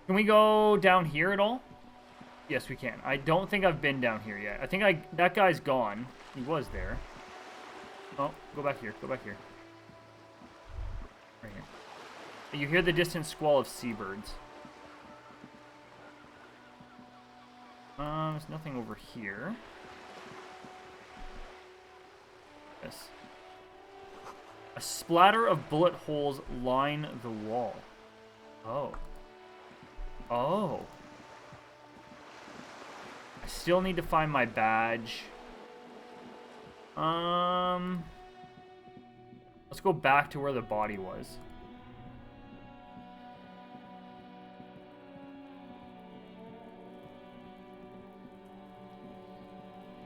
Can we go down here at all? Yes, we can. I don't think I've been down here yet. I think that guy's gone. He was there. Oh, go back here. Go back here. Right here. You hear the distant squall of seabirds. There's nothing over here. Yes. A splatter of bullet holes line the wall. Oh. Oh. I still need to find my badge. Let's go back to where the body was.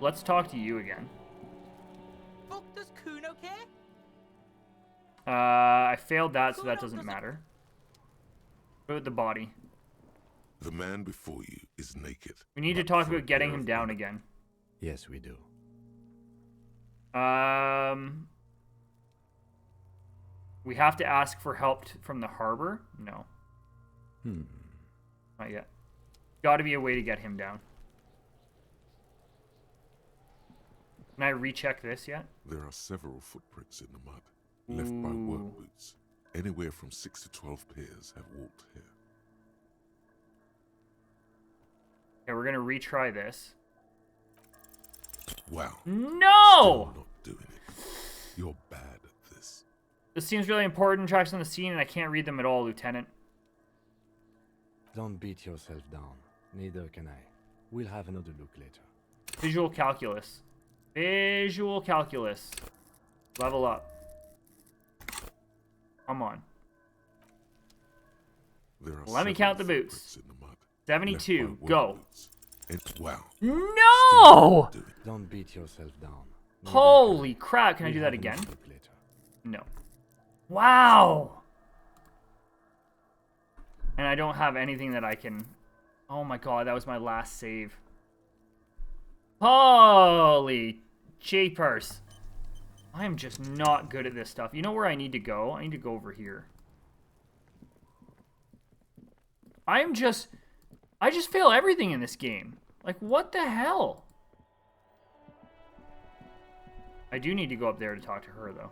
Let's talk to you again. Fuck, does Kuno care? I failed that, so that doesn't matter. Go with the body. The man before you is naked. We need to talk about getting him down again. Yes, we do. We have to ask for help from the harbor? No. Not yet. Gotta be a way to get him down. Can I recheck this yet? There are several footprints in the mud, left by work boots. Anywhere from 6 to 12 pairs have walked here. Okay, we're gonna retry this. Wow. No! Still not doing it. You're bad at this. This seems really important. Tracks on the scene, and I can't read them at all, Lieutenant. Don't beat yourself down. Neither can I. We'll have another look later. Visual calculus. Visual calculus. Level up. Come on. There are Let me count the several boots. footprints in the mud, 72. left by Go. work boots. Wow. No! Don't beat yourself down. Neither Holy can crap. Can I We'll do that have again? another look later. No. Wow! And I don't have anything that I can... Oh my god, that was my last save. Holy jeepers. I am just not good at this stuff. You know where I need to go? I need to go over here. I just fail everything in this game. Like, what the hell? I do need to go up there to talk to her, though.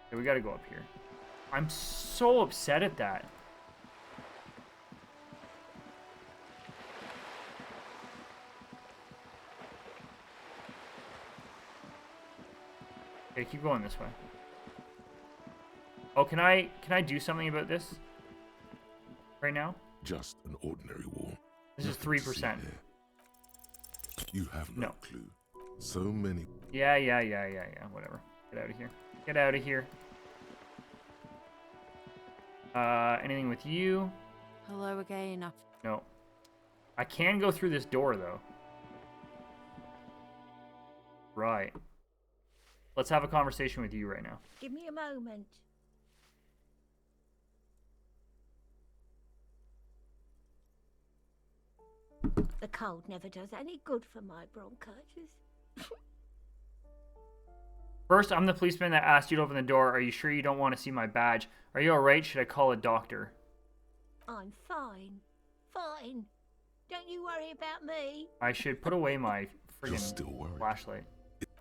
Okay, we gotta go up here. I'm so upset at that. Okay, keep going this way. Oh, can I do something about this? Right now? Just an ordinary wall. This is Nothing to see 3%. here. You have no No. clue. So many. Yeah, whatever. Get out of here. Get out of here. Anything with you? Hello again. No. I can go through this door, though. Right. Let's have a conversation with you right now. Give me a moment. The cold never does any good for my bronchitis. First, I'm the policeman that asked you to open the door. Are you sure you don't want to see my badge? Are you alright? Should I call a doctor? I'm fine. Fine. Don't you worry about me. I should put away my You're still friggin' worried. flashlight.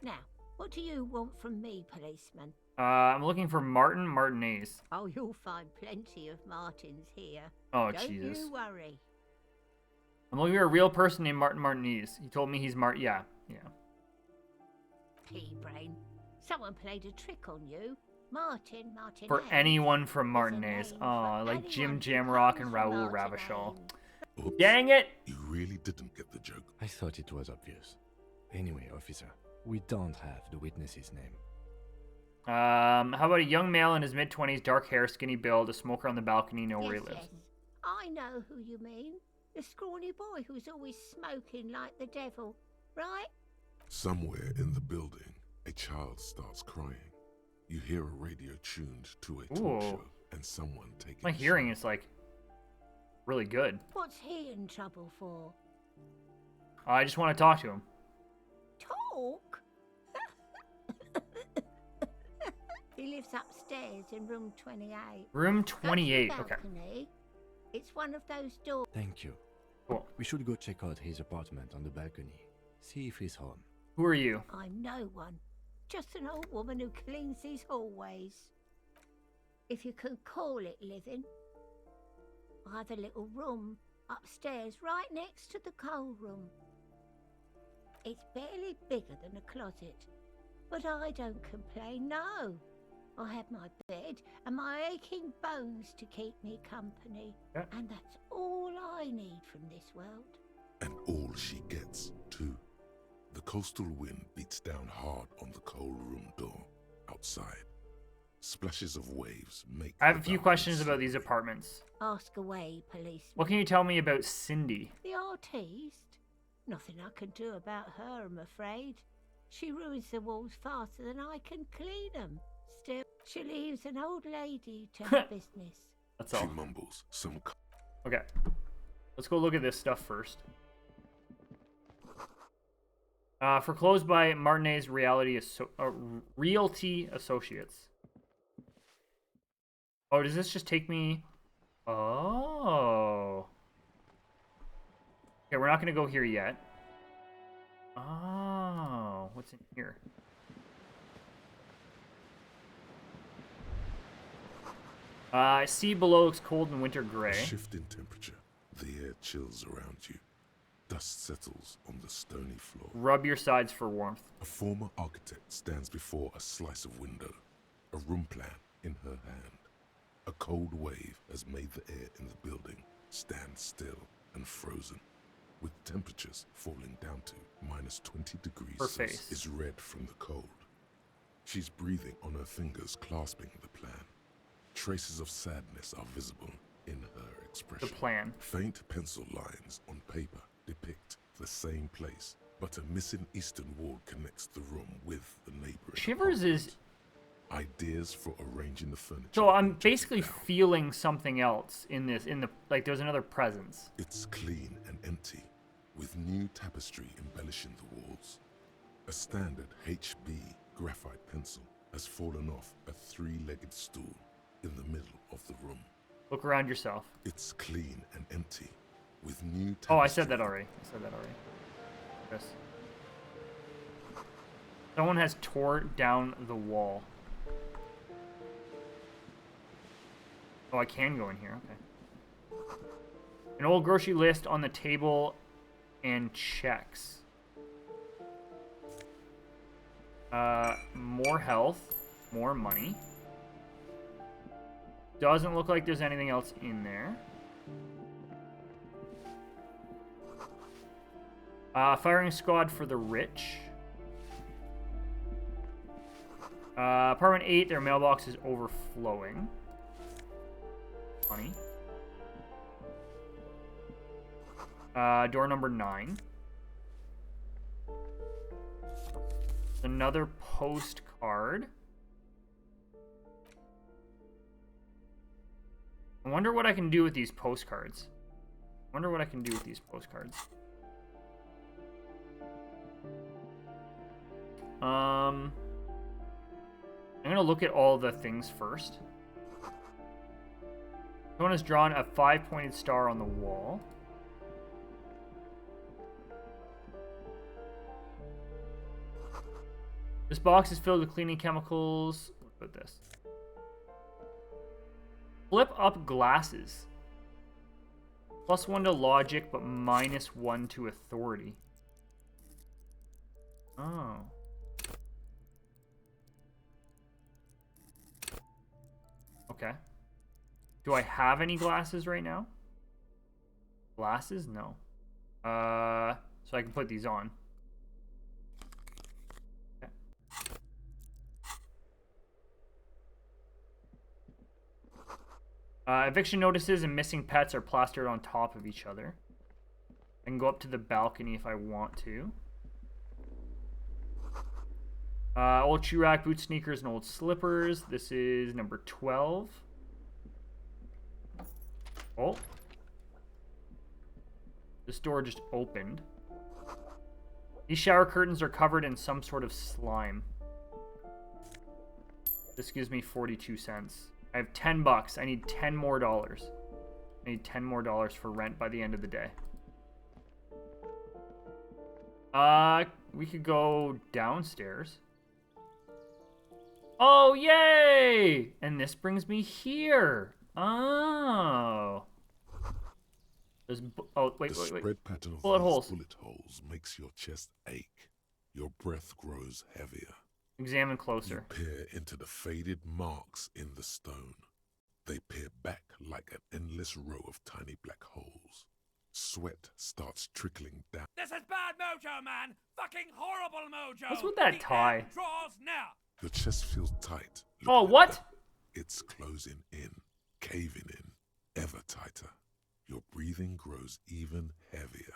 Now, what do you want from me, policeman? I'm looking for Martin Martinez. Oh, you'll find plenty of Martins here. Oh, Don't Jesus. you worry. I'm looking for a real person named Martin Martinez. He told me he's Yeah. Pea-brain. Someone played a trick on you. Martin. For anyone from Martinez. name Oh, for like anyone Jim who Jamrock comes and from Raoul Martinez. Ravachol. Oops. Dang it! You really didn't get the joke. I thought it was obvious. Anyway, officer, we don't have the witness's name. How about a young male in his mid-20s, dark hair, skinny build, a smoker on the balcony, know where he lives. Yes. I know who you mean. The scrawny boy who's always smoking like the devil, right? Somewhere in the building, a child starts crying. You hear a radio tuned to a talk Ooh. show and someone taking My a hearing shower. is, like, really good. What's he in trouble for? I just want to talk to him. Talk? He lives upstairs in room 28. Room Go to the 28. Okay. balcony, It's one of those doors. Thank you. Cool. We should go check out his apartment on the balcony. See if he's home. Who are you? I'm no one. Just an old woman who cleans these hallways. If you can call it living. I have a little room upstairs right next to the coal room. It's barely bigger than a closet. But I don't complain, no. I have my bed and my aching bones to keep me company. Yeah. And that's all I need from this world. And all she gets, too. The coastal wind beats down hard on the coal room door outside. Splashes of waves make... I have the a few balcony questions about slippery. these apartments. Ask away, policeman. What can you tell me about Cindy? The artiste? Nothing I can do about her, I'm afraid. She ruins the walls faster than I can clean them. Still, she leaves an old lady to her business. That's She all. mumbles some... Okay. Let's go look at this stuff first. Foreclosed by Martinez Realty Associates. Oh, does this just take me... Oh. Okay, we're not going to go here yet. Oh, what's in here? Sea below looks cold and winter A gray. shift in temperature. The air chills around you. Dust settles on the stony floor. Rub your sides for warmth. A former architect stands before a slice of window, a room plan in her hand. A cold wave has made the air in the building stand still and frozen, with temperatures falling down to -20 degrees Her Celsius. face Is red from the cold. She's breathing on her fingers, clasping the plan. Traces of sadness are visible in her the expression. plan. Faint pencil lines on paper depict the same place, but a missing eastern wall connects the room with the neighboring Shivers is... apartment. Ideas for arranging the furniture. So I'm are jotted basically down. feeling something else in this, like there's another presence. It's clean and empty, with new tapestry embellishing the walls. A standard HB graphite pencil has fallen off a three-legged stool in the middle of the room. Look around yourself. It's clean and empty, with new tapestry. Oh, I said that already. Yes. Someone has tore down the wall. Oh, I can go in here. Okay. An old grocery list on the table and checks. More health, more money. Doesn't look like there's anything else in there. Firing squad for the rich. Apartment 8, their mailbox is overflowing. Money. Door number 9. Another postcard. I wonder what I can do with these postcards. I'm gonna look at all the things first. Someone has drawn a 5-pointed star on the wall. This box is filled with cleaning chemicals. What about this? Flip up glasses. +1 to logic, but -1 to authority. Oh. Okay. Do I have any glasses right now? Glasses? No. So I can put these on. Okay. Eviction notices and missing pets are plastered on top of each other. I can go up to the balcony if I want to. Old shoe rack, boot sneakers, and old slippers. This is number 12. Oh. This door just opened. These shower curtains are covered in some sort of slime. This gives me 42 cents. I have $10. I need $10 more. I need $10 more for rent by the end of the day. We could go downstairs. Oh, yay! And this brings me here. Oh. Oh, wait. The spread pattern of Bullet these holes. bullet holes makes your chest ache. Your breath grows heavier. Examine You closer. peer into the faded marks in the stone. They peer back like an endless row of tiny black holes. Sweat starts trickling down. This is bad mojo, man. Fucking horrible mojo. What's with that The tie? end draws now. Your chest feels tight. Oh, looking at what? that. It's closing in, caving in, ever tighter. Your breathing grows even heavier.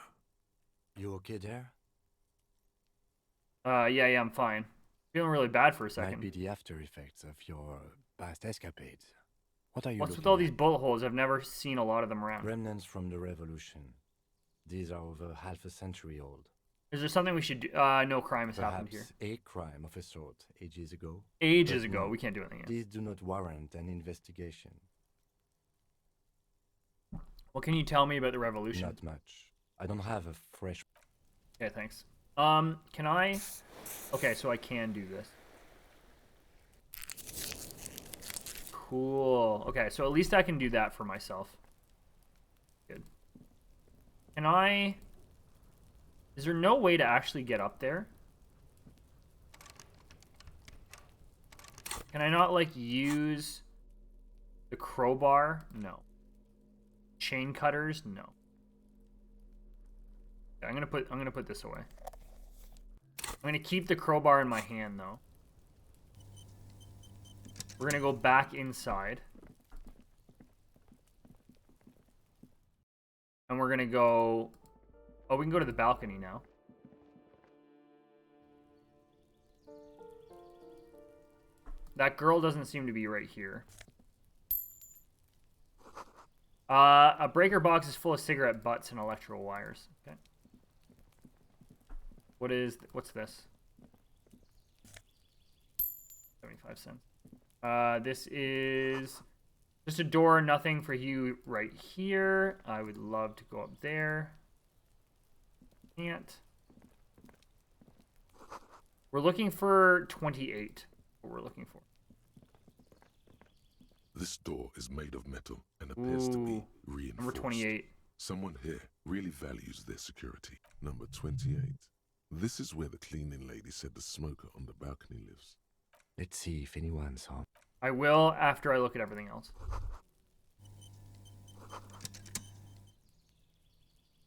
You okay there? Yeah, I'm fine. Feeling really bad for a Might second. be the after effects of your past escapades. What are you What's with looking all these at? bullet holes? I've never seen a lot of them around. Remnants from the revolution. These are over half a century old. Is there something we should do? No crime has happened Perhaps here. a crime of a sort ages ago. Ages But ago. no, We can't do anything yet. These do not warrant an investigation. What can you tell me about the revolution? Not much. I don't have a fresh. Okay, thanks. Can I? Okay, so I can do this. Cool. Okay, so at least I can do that for myself. Good. Can I? Is there no way to actually get up there? Can I not like use the crowbar? No. Chain cutters? No. Okay, I'm gonna put this away. I'm gonna keep the crowbar in my hand though. We're gonna go back inside. And we're gonna go... Oh, we can go to the balcony now. That girl doesn't seem to be right here. A breaker box is full of cigarette butts and electrical wires. Okay. What's this? 75 cents. This is just a door, nothing for you right here. I would love to go up there. Can't. We're looking for 28. What we're looking for. This door is made of metal and appears to be Ooh, reinforced. Number 28. Someone here really values their security. Number 28. This is where the cleaning lady said the smoker on the balcony lives. Let's see if anyone's home. I will after I look at everything else.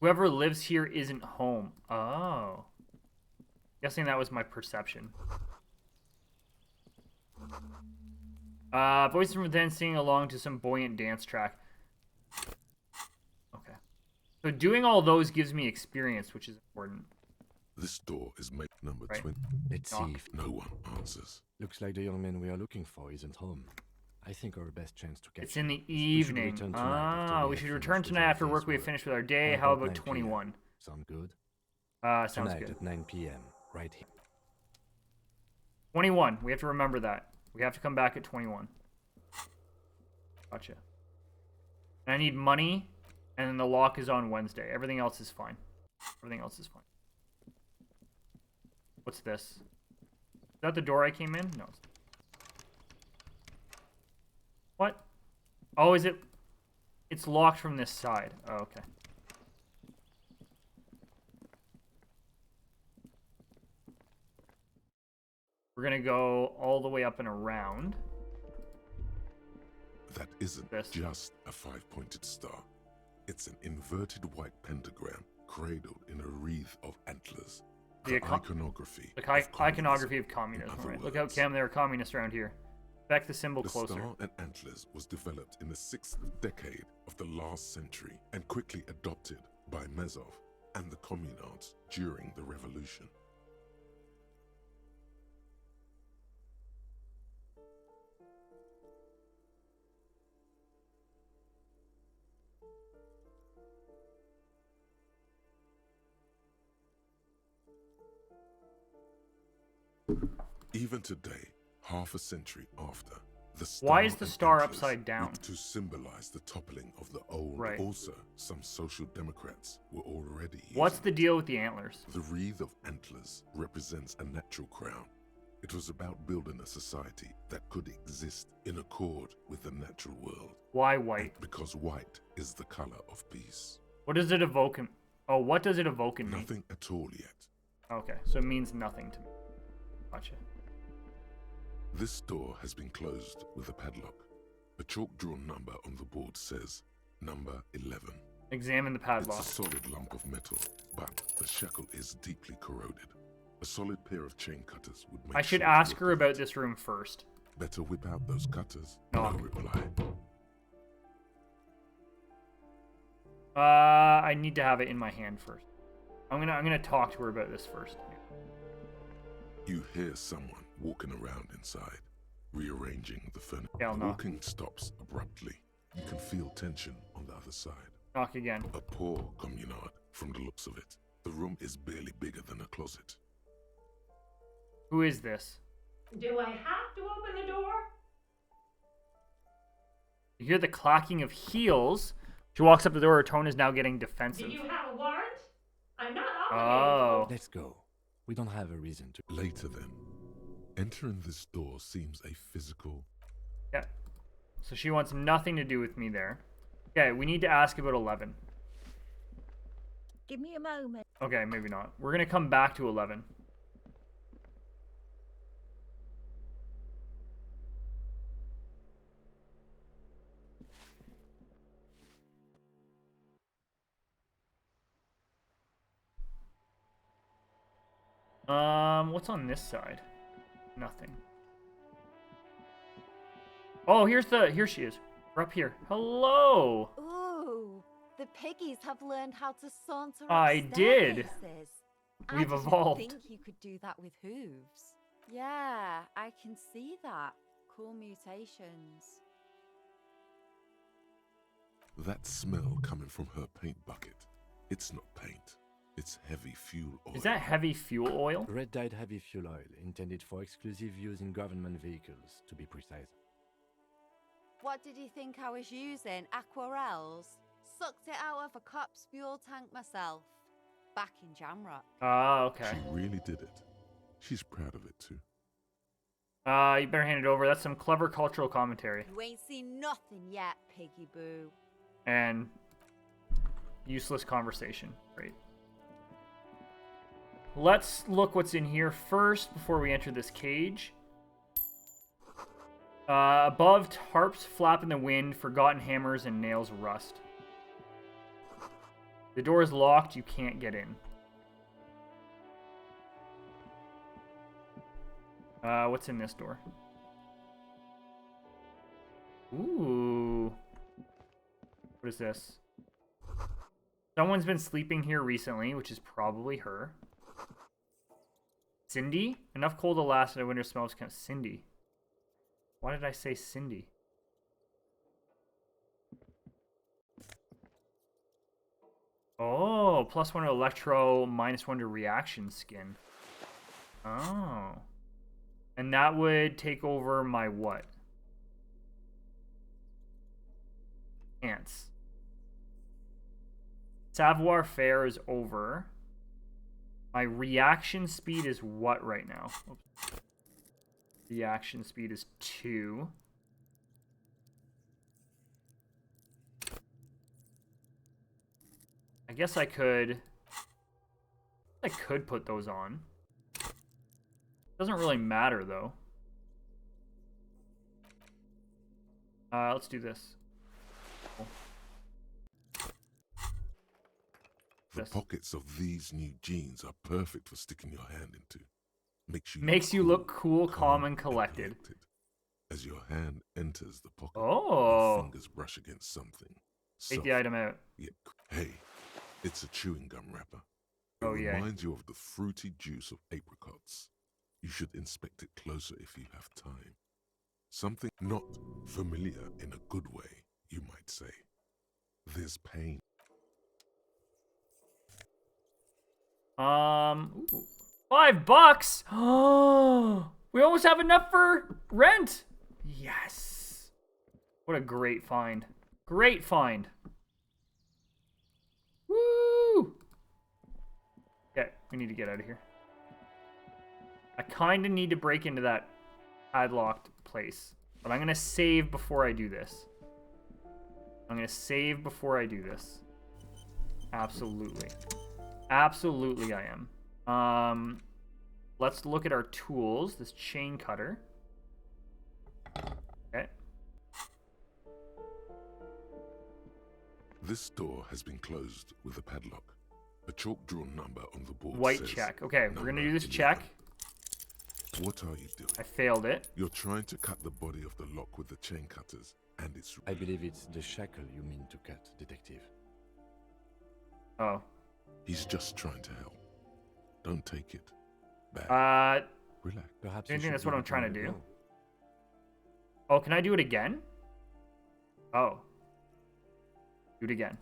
Whoever lives here isn't home. Oh. Guessing that was my perception. Voices from within singing along to some buoyant dance track. Okay. So doing all those gives me experience, which is important. This door is made number Right. 20. Let's Knock. see if. No one answers. Looks like the young man we are looking for isn't home. I think our best chance to catch It's in him the is we should evening. return tonight after We have should finished return with tonight our after work day's we have finished with our day. How How about about 9 p.m.? 21? Sound good? Sounds Tonight good. at 9 p.m. right here. 21. We have to remember that. We have to come back at 21. Gotcha. And I need money, and then the lock is on Wednesday. Everything else is fine. Everything else is fine. What's this? Is that the door I came in? No. What? Oh, is it? It's locked from this side. Oh, okay. We're gonna go all the way up and around. That isn't This. just a five-pointed star. It's an inverted white pentagram cradled in a wreath of antlers. The The iconography. The of iconography of in communism, other right? Look how words. Cam, they're communists around here. Back the symbol The closer. star and antlers was developed in the 6th decade of the last century and quickly adopted by Mezov and the communards during the revolution. Even today, half a century after, Why is the and star antlers upside down? look to symbolize the toppling of the old. Right. Also, some social democrats were already What's using the it. deal with the antlers? The wreath of antlers represents a natural crown. It was about building a society that could exist in accord with the natural world. Why white? Because white is the color of peace. What does it evoke in... Oh, what does it evoke in me? Nothing at all yet. Okay, so it means nothing to me. Gotcha. This door has been closed with a padlock. A chalk-drawn number on the board says number 11. Examine the padlock. It's a solid lump of metal, but the shackle is deeply corroded. A solid pair of chain cutters would make I should short ask work her of about it. this room first. Better whip out those cutters. Knock. No reply. I need to have it in my hand first. I'm gonna talk to her about this first. You hear someone walking around inside, rearranging the furniture. Yeah, I'll The knock. walking stops abruptly. You can feel tension on the other side. Knock again. A poor communard, from the looks of it. The room is barely bigger than a closet. Who is this? Do I have to open the door? You hear the clacking of heels. She walks up to the door. Her tone is now getting defensive. Do you have a warrant? I'm not Oh. obligated Let's go. We don't have a reason to. Later then, entering this door seems a physical. Yeah. So she wants nothing to do with me there. Okay, we need to ask about 11. Give me a moment. Okay, maybe not. We're gonna come back to 11. What's on this side? Nothing. Oh, here she is. We're up here. Hello. Ooh, the piggies have learned how to saunter up I did. staircases. We've I didn't evolved. think you could do that with hooves. Yeah, I can see that. Cool mutations. That smell coming from her paint bucket. It's not paint. It's heavy fuel oil. Is that heavy fuel oil? Red dyed heavy fuel oil, intended for exclusive use in government vehicles, to be precise. What did you think I was using? Aquarels? Sucked it out of a cop's fuel tank myself. Back in Jamrock. Oh, okay. She really did it. She's proud of it too. You better hand it over. That's some clever cultural commentary. You ain't seen nothing yet, piggy boo. And useless conversation. Great. Let's look what's in here first before we enter this cage. Above, tarps flap in the wind, forgotten hammers and nails rust. The door is locked, you can't get in. What's in this door? Ooh. What is this? Someone's been sleeping here recently, which is probably her. Cindy? Enough coal to last in a winter smells kind of Cindy. Why did I say Cindy? Oh, +1 to electro, -1 to reaction skin. Oh. And that would take over my what? Ants. Savoir faire is over. My reaction speed is what right now? Oops. Reaction speed is 2. I guess I could put those on. Doesn't really matter though. Let's do this. Cool. The This. pockets of these new jeans are perfect for sticking your hand into. Makes you look cool, calm, and collected. As your hand enters the pocket, Oh. your fingers brush against something. Take soft, the item out. yet hey, it's a chewing gum wrapper. It Oh, yeah. reminds you of the fruity juice of apricots. You should inspect it closer if you have time. Something not familiar in a good way, you might say. There's pain. Ooh. $5. Oh, we almost have enough for rent. Yes. What a great find. Great find. Woo! Okay, we need to get out of here. I kind of need to break into that padlocked place. But I'm going to save before I do this. I'm going to save before I do this. Absolutely. Absolutely I am. Let's look at our tools. This chain cutter. Okay. This door has been closed with a padlock. A chalk-drawn number on the board White says check. Okay, we're going to do this 11. check. What are you doing? I failed it. You're trying to cut the body of the lock with the chain cutters, and it's... I believe it's the shackle you mean to cut, Detective. Oh. He's just trying to help. Don't take it bad. Relax. Perhaps I you think should that's what give I'm it trying to another do. go. Oh, can I do it again? Oh. Do it again.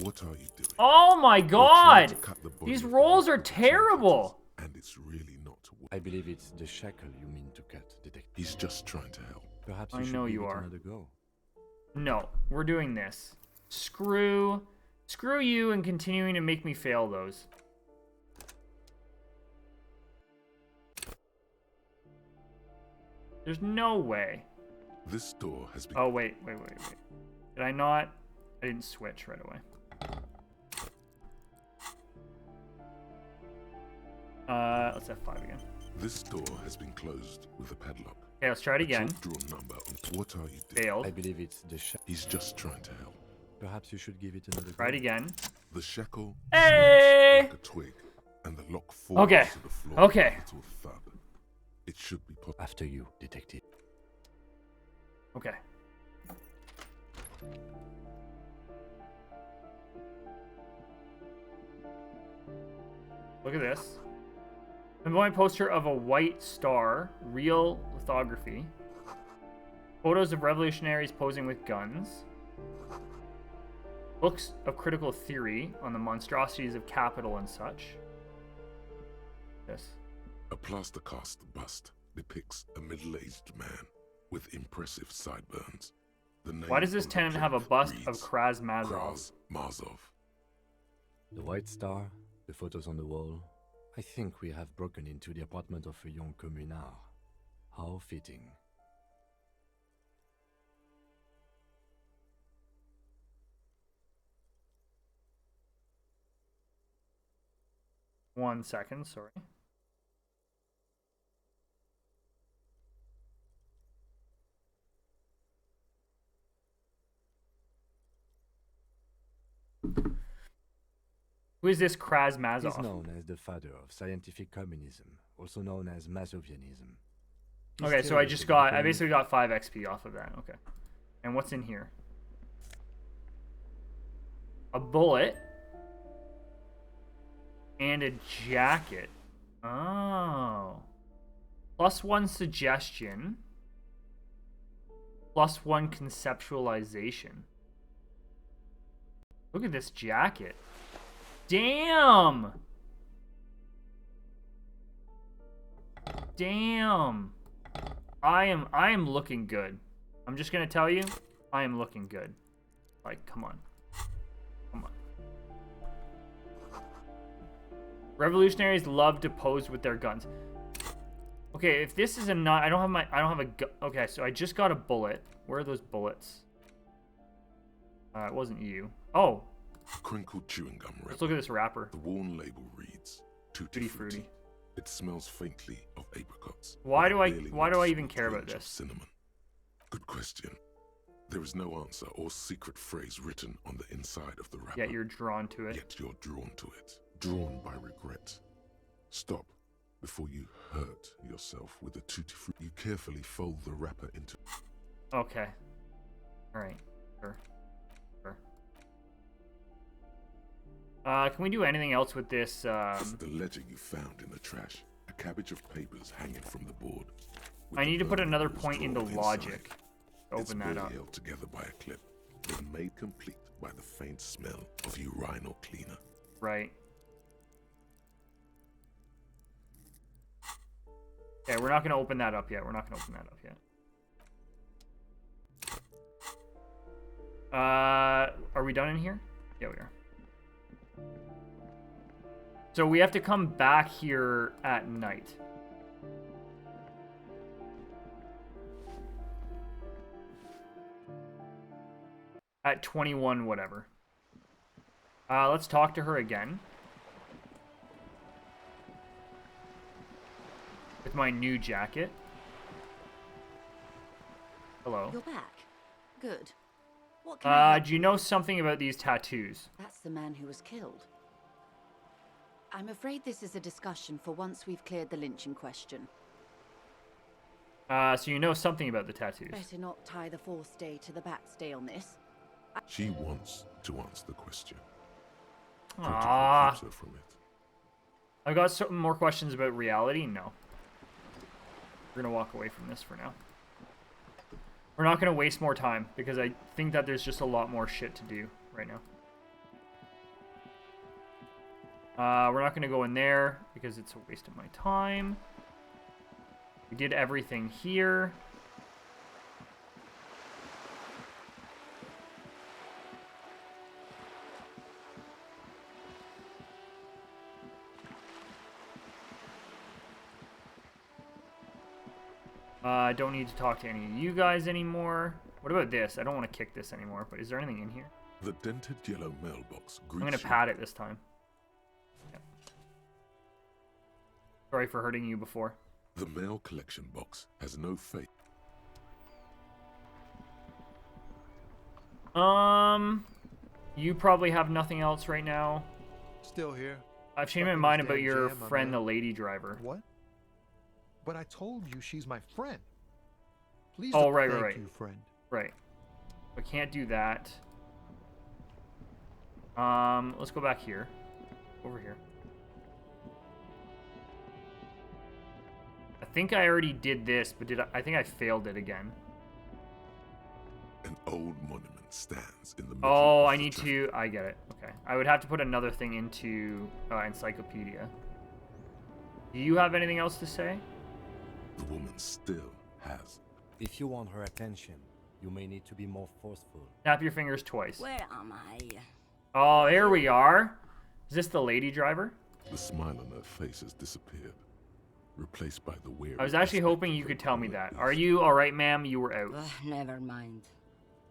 What are you doing? Oh my You're trying god! to cut the body These of the rolls lock are with the chain cutters, terrible! and it's really not to work. I believe it's the shackle you mean to cut, Detective. He's just trying to help. Perhaps I you should know give you it are. another go. No, we're doing this. Screw you and continuing to make me fail those. There's no way. This door has been... Oh, wait. Did I not? I didn't switch right away. Let's F5 again. This door has been closed with a padlock. Okay, let's try it A again. chalk-drawn number on... What are you doing? Failed. I believe it's the shackle. He's just trying to help. Perhaps you should give it another Try it go. again. The shackle Hey! snaps like a twig, and the lock falls Okay. to the floor Okay. with a little thud. It should be possible. After you, Detective. Okay. Look at this. Flamboyant poster of a white star, real lithography. Photos of revolutionaries posing with guns. Books of critical theory on the monstrosities of capital and such. Yes. A plaster cast bust depicts a middle-aged man with impressive sideburns. The name Why does this on the tenant have a plaque bust of reads Kraz Mazov? Kraz Mazov. The White Star, the photos on the wall. I think we have broken into the apartment of a young communard. How fitting. One second, sorry. Who is this Kraz He is Mazov? known as the father of scientific communism, also known as Mazovianism. His Okay, so I theories just of got, I becoming- basically got 5 XP off of that. Okay. And what's in here? A bullet. And a jacket. Oh. +1 suggestion. +1 conceptualization. Look at this jacket. Damn! Damn. I am looking good. I'm just gonna tell you, I am looking good. Like, come on. Come on. Revolutionaries love to pose with their guns. Okay, if this is a not, I don't have a gun. Okay, so I just got a bullet. Where are those bullets? It wasn't you. Oh, Crinkled chewing gum wrapper. let's look at this wrapper. The worn label reads Tutti Tutti Frutti. Frutti. It smells faintly of apricots. Why but do I barely why do I even noticeable care about twinge of this? Cinnamon. Good question. There is no answer or secret phrase written on the inside of the wrapper. Yet you're drawn to it. Yet you're drawn to it. Drawn by regret. Stop before you hurt yourself with the Tutti Frutti. You carefully fold the wrapper into... Okay. All right. Sure. Sure. Can we do anything else with this? the ledger you found in the trash. A cabbage of papers hanging from the board. with I the need to put burn another rules point into drawn logic to It's open that barely up. held together by a clip, but made complete by the faint smell of urinal cleaner. Right. Okay, we're not gonna open that up yet. We're not gonna open that up yet. Are we done in here? Yeah, we are. So we have to come back here at night. At 21 whatever. Let's talk to her again. With my new jacket. Hello. You're back. Good. What can I help Do you know something about these tattoos? That's the man who was killed. I'm afraid this is a discussion for once we've cleared the lynching question. So you know something about the tattoos. Better not tie the fourth day to the bat's day on this. She wants to answer the question. Ah. Protocol keeps her from it. I've got some more questions about reality. No. We're gonna walk away from this for now. We're not gonna waste more time because I think that there's just a lot more shit to do right now. We're not gonna go in there because it's a waste of my time. We did everything here. I don't need to talk to any of you guys anymore. What about this? I don't want to kick this anymore, but is there anything in here? The dented yellow mailbox greets I'm going to pat it this time. Yep. Sorry for hurting you before. The mail collection box has no fate. You probably have nothing else right now. Still here. I've changed my Fucking mind this about damn your jam, my friend, man. the lady driver. What? But I told you she's my friend. Please Oh, don't right, thank right. you, friend. Right. I can't do that. Let's go back here. Over here. I think I already did this, but I think I failed it again. An old monument stands in the middle. Oh, of I the need traffic. to... I get it. Okay. I would have to put another thing into encyclopedia. Do you have anything else to say? The woman still has. If you want her attention, you may need to be more forceful. Snap your fingers twice. Where am I? Oh, here we are. Is this the lady driver? The smile on her face has disappeared, replaced by the weary. I was actually hoping you could tell me that. Are you alright, ma'am? You were out. Never mind.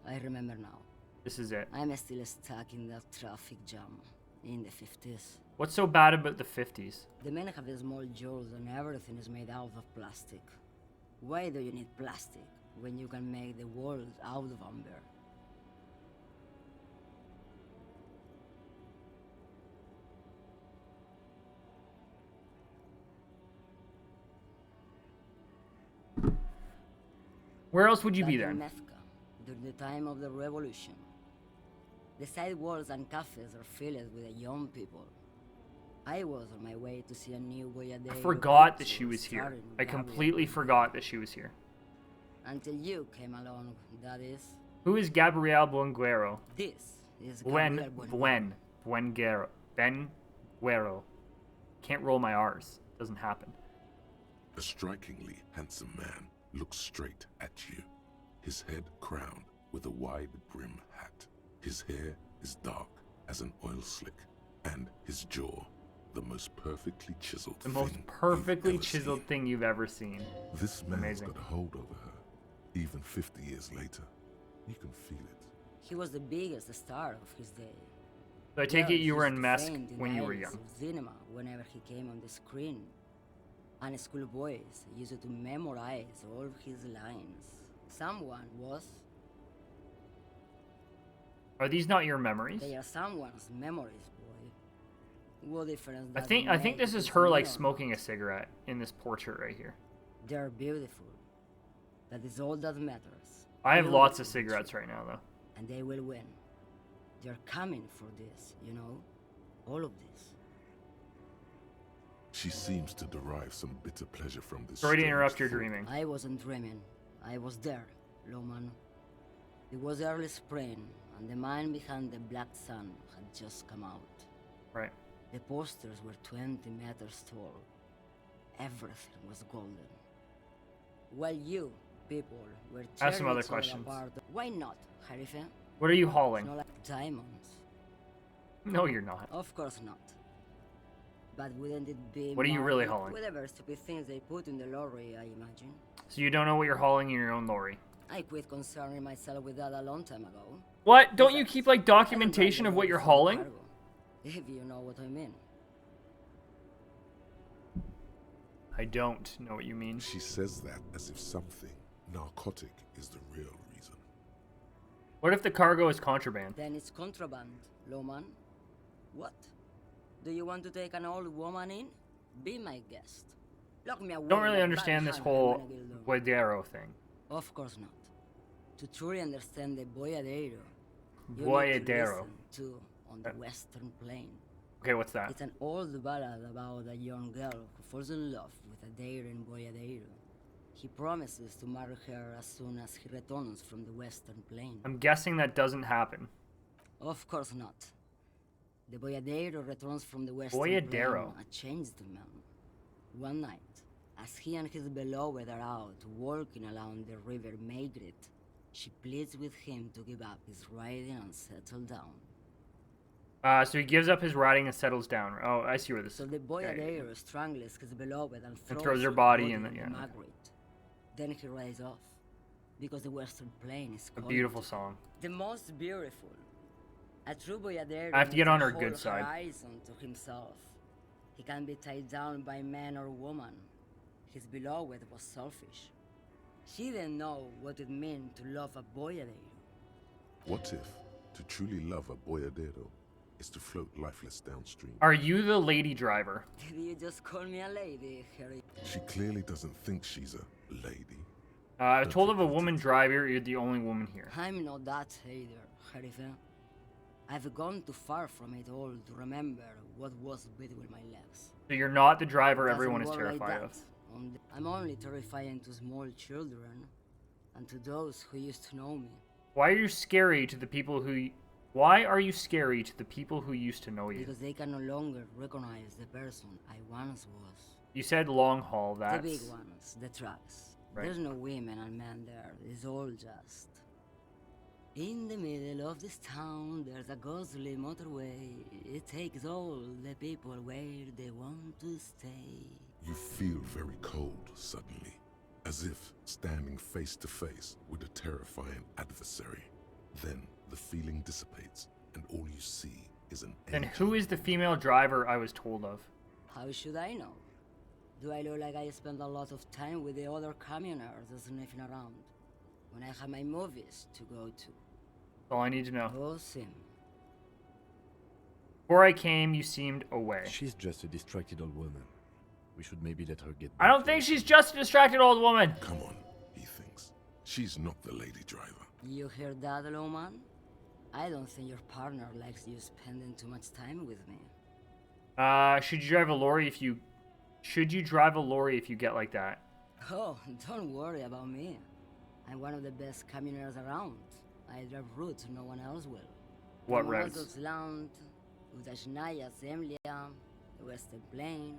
I remember now. This is it. I'm still stuck in that traffic jam in the 50s. What's so bad about the 50s? The men have small jaws and everything is made out of plastic. Why do you need plastic when you can make the world out of amber? Where else would you Back be in then? Mecca, during the time of the revolution. The sidewalks and cafes are filled with young people. I was on my way to see a new Boyadeo I forgot that picture she was here. starring I Gabriel. completely forgot that she was here. Until you came along, that is. Who is Gabrielle Buenguero? This is Gabriel Buenguero. Buenguero. Ben Guero. Can't roll my R's. Doesn't happen. A strikingly handsome man looks straight at you, his head crowned with a wide brim hat. His hair is dark as an oil slick, and his jaw the most perfectly chiseled The most thing you've perfectly ever chiseled seen. thing you've ever seen. This man's Amazing. got a hold over her. Even 50 years later, you can feel it. He was the biggest star of his day. So I take it you were Girls in used to Mesk faint in when you were aisles young. of cinema whenever he came on the screen. And schoolboys used to memorize all his lines. Someone was. Are these not your memories? They are someone's memories, boy. What difference I does think it make this if is it's her me like or smoking a not? cigarette in this portrait right here. They're beautiful. That is all that matters. I have lots of Beautiful, cigarettes right now though. and they will win. They're coming for this, you know? All of this. She seems to derive some bitter pleasure from this. Sorry to strange interrupt your thought. dreaming. I wasn't dreaming. I was there, Loman. It was early spring, and the man behind the black sun had just come out. Right. The posters were 20 meters tall. Everything was golden. While you, people, were I have some tearing other each other questions. apart. Why not, Harife? What are you It's hauling? not like diamonds. No, you're not. Of course not. But wouldn't it be What are you really money? hauling? Whatever stupid things they put in the lorry, I imagine. So you don't know what you're hauling in your own lorry. I quit concerning myself with that a long time ago. What? Don't you Besides, keep like I don't drive documentation the of what lorry you're for hauling? cargo, if you know what I mean. I don't know what you mean. She says that as if something narcotic is the real reason. What if the cargo is contraband? Then it's contraband, Lowman. What? Do you want to take an old woman in? Be my guest. Lock me away. Don't really like understand this Batman whole Menegildo. Guadero thing. Of course not. To truly understand the Boyadero, you Boyadero. need to listen to On the Western Plain. Okay, what's that? It's an old ballad about a young girl who falls in love with a daring Boyadero. He promises to marry her as soon as he returns from the Western Plain. I'm guessing that doesn't happen. Of course not. The Boyadero returns from the Western Boyadero. Plain a changed man. One night, as he and his beloved are out walking along the river Maigret, she pleads with him to give up his riding and settle down. So he gives up his riding and settles down. Oh, I see where this So is. the Boyadero strangles his beloved and throws her body in in the- yeah. Margaret. Then he rides off, because the Western Plain is A cold. beautiful song. The most beautiful. A true Boyadero I have to get needs on a her whole good side. horizon to himself. He can be tied down by man or woman. His beloved was selfish. She didn't know what it meant to love a Boyadero. What if to truly love a boyadero is to float lifeless downstream? Are you the lady driver? Did you just call me a lady, Harry? She clearly doesn't think she's a lady. I told of a woman driver. You're the only woman here. I'm not that either, Harife. I've gone too far from it all to remember what was between my legs. So you're not the driver Doesn't everyone is work like terrified that. of. I'm only terrifying to small children and to those who used to know me. Why are you scary to the people who? Why are you scary to the people who used to know you? Because they can no longer recognize the person I once was. You said long haul. That's The big ones, the trucks. Right. There's no women and men there. It's all just. In the middle of this town, there's a ghostly motorway. It takes all the people where they want to stay. You feel very cold suddenly, as if standing face to face with a terrifying adversary. Then the feeling dissipates, and all you see is an Then angel. who is the female driver I was told of? How should I know? Do I look like I spend a lot of time with the other communers sniffing around when I have my movies to go to? That's all I need to know. Oh, Sim. Before I came, you seemed away. She's just a distracted old woman. We should maybe let her get I back don't to think it. she's just a distracted old woman. Come on, he thinks. She's not the lady driver. You hear that, Lowman? I don't think your partner likes you spending too much time with me. Should you drive a lorry if you? Should you drive a lorry if you get like that? Oh, don't worry about me. I'm one of the best communers around. I drive routes no one else will. What From routes? Wazelsland, Udashnaya, Zemlya, the Western Plain.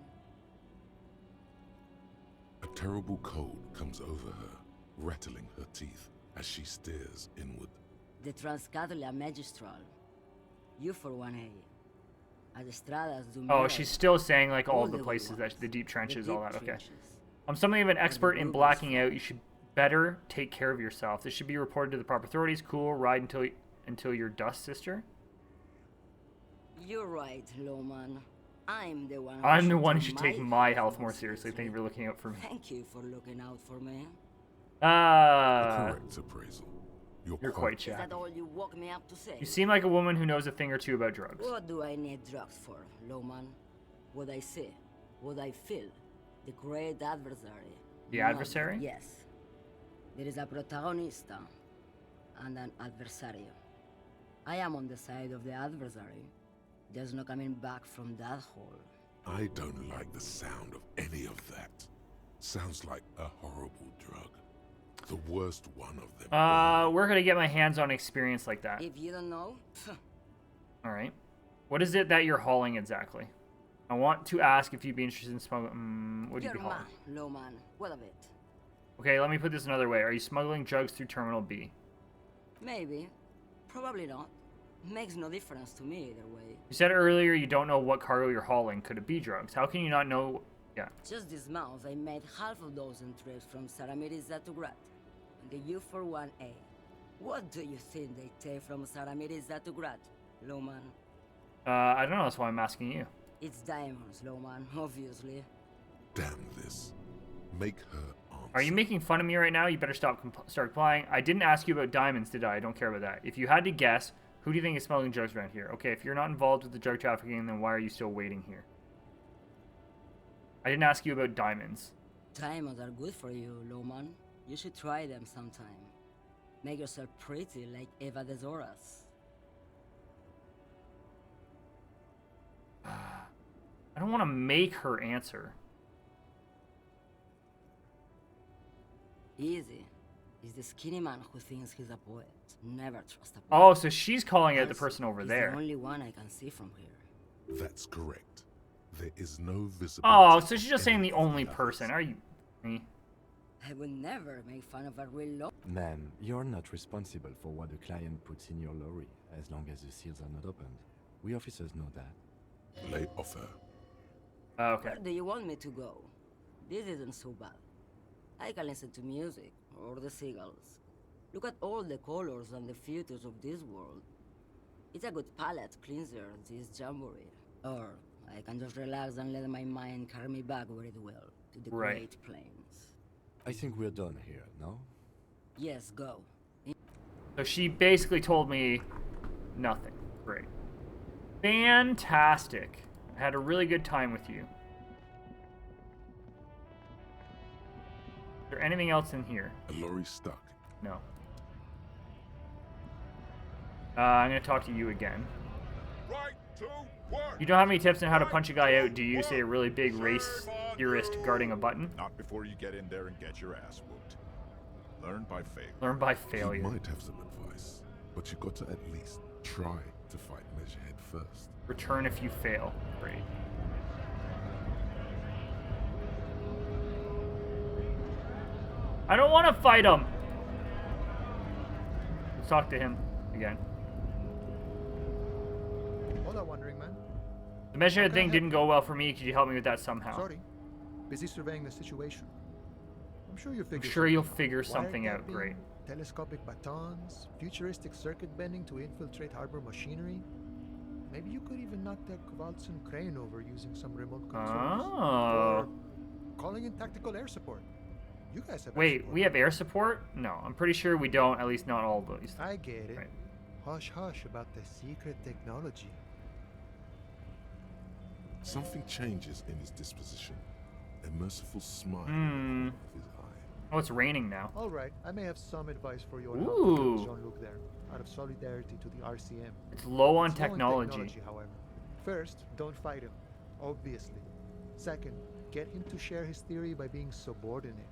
A terrible cold comes over her, rattling her teeth as she stares inward. The Transcatolia Magistral. You for 1A. At Estradas do Oh, Mero, she's still saying like all all of the the places good that ones. the deep trenches, The all deep that. Okay. trenches. I'm something of an expert in blue blacking ones. out. You should better take care of yourself. This should be reported to the proper authorities. Cool. Ride until your dust, sister. You're right, Lowman. I'm the one. I'm the one who should take my health more seriously. Thank you for looking out for me. Thank you for looking out for me. Correct appraisal. You're quite Is chatty. that all you woke me up to say? You seem like a woman who knows a thing or two about drugs. What do I need drugs for, Lowman? What I see, what I feel, the great adversary. The No, adversary? Yes. There is a protagonista and an adversario. I am on the side of the adversary. There's no coming back from that hole. I don't like the sound of any of that. Sounds like a horrible drug. The worst one of them. Where could I get my hands on experience like that? If you don't know, All right. What is it that you're hauling exactly? I want to ask if you'd be interested in smuggling. What do you you're be hauling? man, Lowman. What of it? Okay, let me put this another way. Are you smuggling drugs through Terminal B? Maybe. Probably not. Makes no difference to me either way. You said earlier you don't know what cargo you're hauling. Could it be drugs? How can you not know? Yeah. Just this month, I made half a dozen trips from Saramiris to Grat, on the U41A. What do you think they take from Saramiris to Grat, Lowman? I don't know. That's why I'm asking you. It's diamonds, Lowman, obviously. Damn this. Make her answer. Are you making fun of me right now? You better start replying. I didn't ask you about diamonds, did I? I don't care about that. If you had to guess, who do you think is smuggling drugs around here? Okay, if you're not involved with the drug trafficking, then why are you still waiting here? I didn't ask you about diamonds. Diamonds are good for you, Lowman. You should try them sometime. Make yourself pretty like Eva de Zoras. I don't want to make her answer. Easy. He's the skinny man who thinks he's a poet. Never trust a poet. Oh, so she's calling out the Also, person over he's there. the only one I can see from here. That's correct. There is no visibility. Oh, so she's just saying the of any only others. person. Are you me? I would never make fun of a real law. Ma'am, you're not responsible for what the client puts in your lorry, as long as the seals are not opened. We officers know that. Lay off her. Okay. Where do you want me to go? This isn't so bad. I can listen to music, or the seagulls. Look at all the colors and the futures of this world. It's a good palate cleanser, this jamboree. Or I can just relax and let my mind carry me back where it will, to the Right. Great Plains. I think we're done here, no? Yes, go. So she basically told me nothing. Great. Fantastic. I had a really good time with you. Is there anything else in here? A lorry stuck. No. I'm going to talk to you again. Right to work. You don't have any tips on how to punch a guy out, do you? Say a really big race theorist guarding a button? Not before you get in there and get your ass whooped. Learn by failure. Learn by You failure. might have some advice, but you got to at least try to fight Measurehead first. Return if you fail. Great. I don't want to fight him. Let's talk to him again. Hola, wandering man. The Measurehead Okay, thing yeah. didn't go well for me. Could you help me with that somehow? Sorry. Busy surveying the situation. I'm sure you'll figure I'm sure you'll something out. figure something out. Wiretapping, Great. Telescopic batons, futuristic circuit bending to infiltrate harbor machinery. Maybe you could even knock that Kvaltsen crane over using some remote controls. Oh. Or calling in tactical air support. You guys have air Wait, support. we have air support? No, I'm pretty sure we don't. At least not all of these. I get it. Right. Hush hush about the secret technology. Something changes in his disposition. A merciful smile Hmm. in the corner of his eye. Oh, it's raining now. All right, I may have some advice for you on Ooh. how to kill Jean-Luc there, out of solidarity to the RCM. It's low on It's low technology. however. First, don't fight him, obviously. Second, get him to share his theory by being subordinate.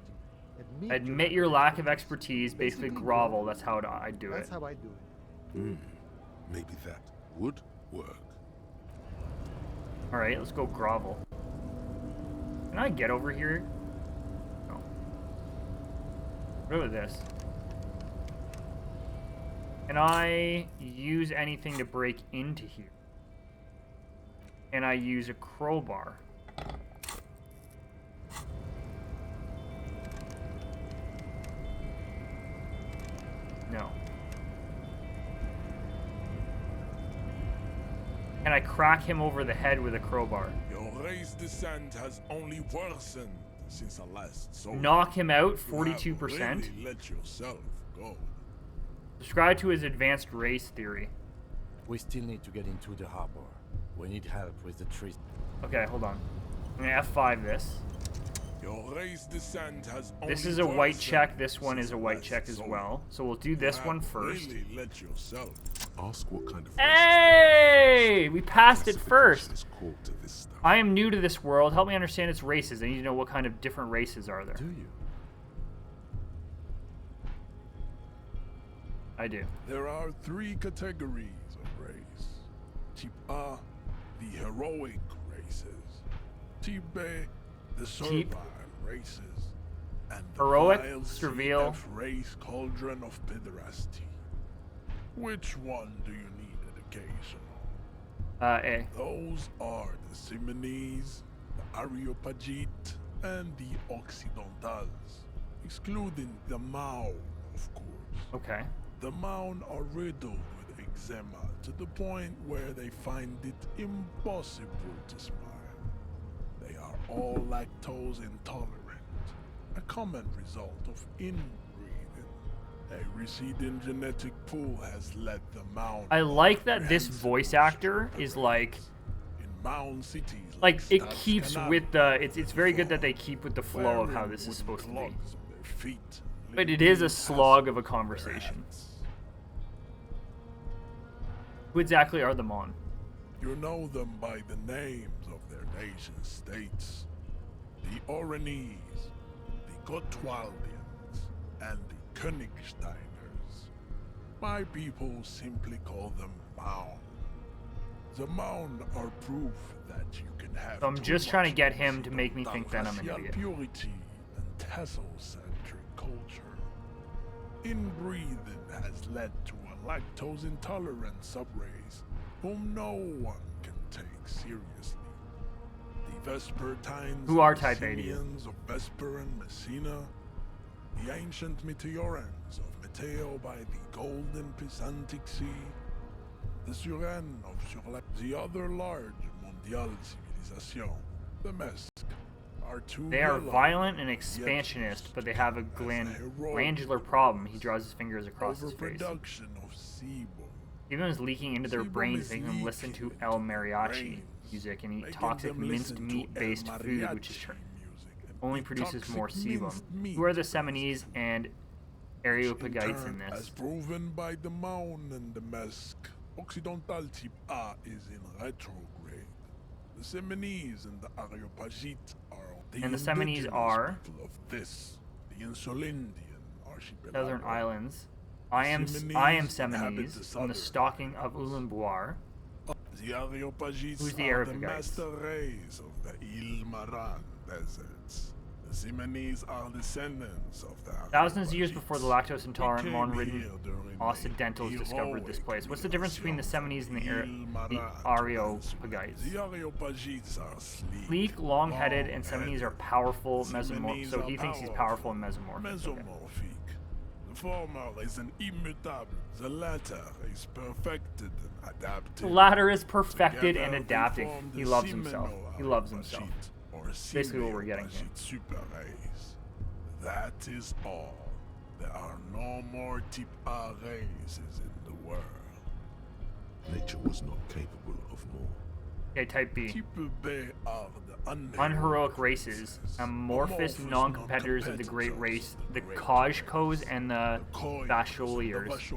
Admit your lack of expertise. Basically, grovel. That's how I do That's it. how I do it. Maybe that would work. All right, let's go grovel. Can I get over here? No. What about this? Can I use anything to break into here? Can I use a crowbar? No. Can I crack him over the head with a crowbar? Your race descent has only worsened since our last soul. Knock him out, You have 42%. really let yourself go. Subscribe to his advanced race theory. We still need to get into the harbor. We need help with the trees. Okay, hold on. I'm gonna F5 this. Your race descent has only This is a white worsened check. This one since is a our white last check as soul. well. So we'll do You this have one first. Really let yourself. Ask what kind of Hey! We passed it classification first. is called to this stuff. I am new to this world. Help me understand its races. I need to know what kind of different races are there. Do you? I do. There are 3 categories of race. Type A, the heroic races. Type B, the servile races. And the Heroic, vile servile. CF race cauldron of pederasty. Which one do you need education on? A. Those are the Simonese, the Areopagite, and the Occidentals, excluding the Maun, of course. Okay. The Maun are riddled with eczema to the point where they find it impossible to smile. They are all lactose intolerant, a common result of inbreeding. A receding genetic pool has led the Maun. I like that this voice actor is like it keeps with the it's very good that they keep with the flow of how this is supposed to be. But it is a slog of a conversation. Who exactly are the Mon? You know them by the names of their nation states. The Oranese, the Gotwaldians, and the Königsteiners. My people simply call them Maun. The Maun are proof that you can have. So I'm just trying to get him to make me think that I'm an idiot. Purity and tassel-centric culture. Inbreeding has led to a lactose-intolerant subrace whom no one can take seriously. The Vespertines, who are type A of Vesper and Messina, the ancient Meteorans of Meteo by the Golden Pisantic Sea, the Suren of Surla, the other large Mondial civilization, the Mesk, are two. They are violent and expansionist, but they have a glandular problem. He draws his fingers across his face. Overproduction of sebum. Even is leaking into their brains, making them listen to El Mariachi music and eat toxic minced meat-based food, which is only produces more sebum. Who are the Seminese and Areopagites in this? As proven by the Maun and the Mesk, Occidental type A is in retrograde. The Seminese and the Areopagite are the Seminese are of this, the Insulindian archipelago. Southern Islands. I am Seminese from the stocking of Ulumbouar. The Areopagites Who's the are Areopagites? the master race of the Ilmaran deserts. The Simonese are descendants of the Thousands of years before the lactose intolerant Became Mon-ridden here during Occidentals the discovered this place. What's the difference between the Seminese and the Ilmaran Areopagites? The Areopagites are Sleek, long-headed, and Seminese are powerful mesomorphic. So he thinks he's powerful and mesomorphic. Mesomorphic. The former is an immutable. The latter is perfected and adapted. The latter is perfected Together and they adapting. form the He loves himself. Semino He loves himself. Areopagite, or Basically what we're getting here. Semino-Areopagite super race. That is all. There are no more type A races in the world. Nature was not capable of more. Okay, type B. Type B are the Unheroic races, amorphous non-competitors of the great race, the Kajkos and the Bacheliers.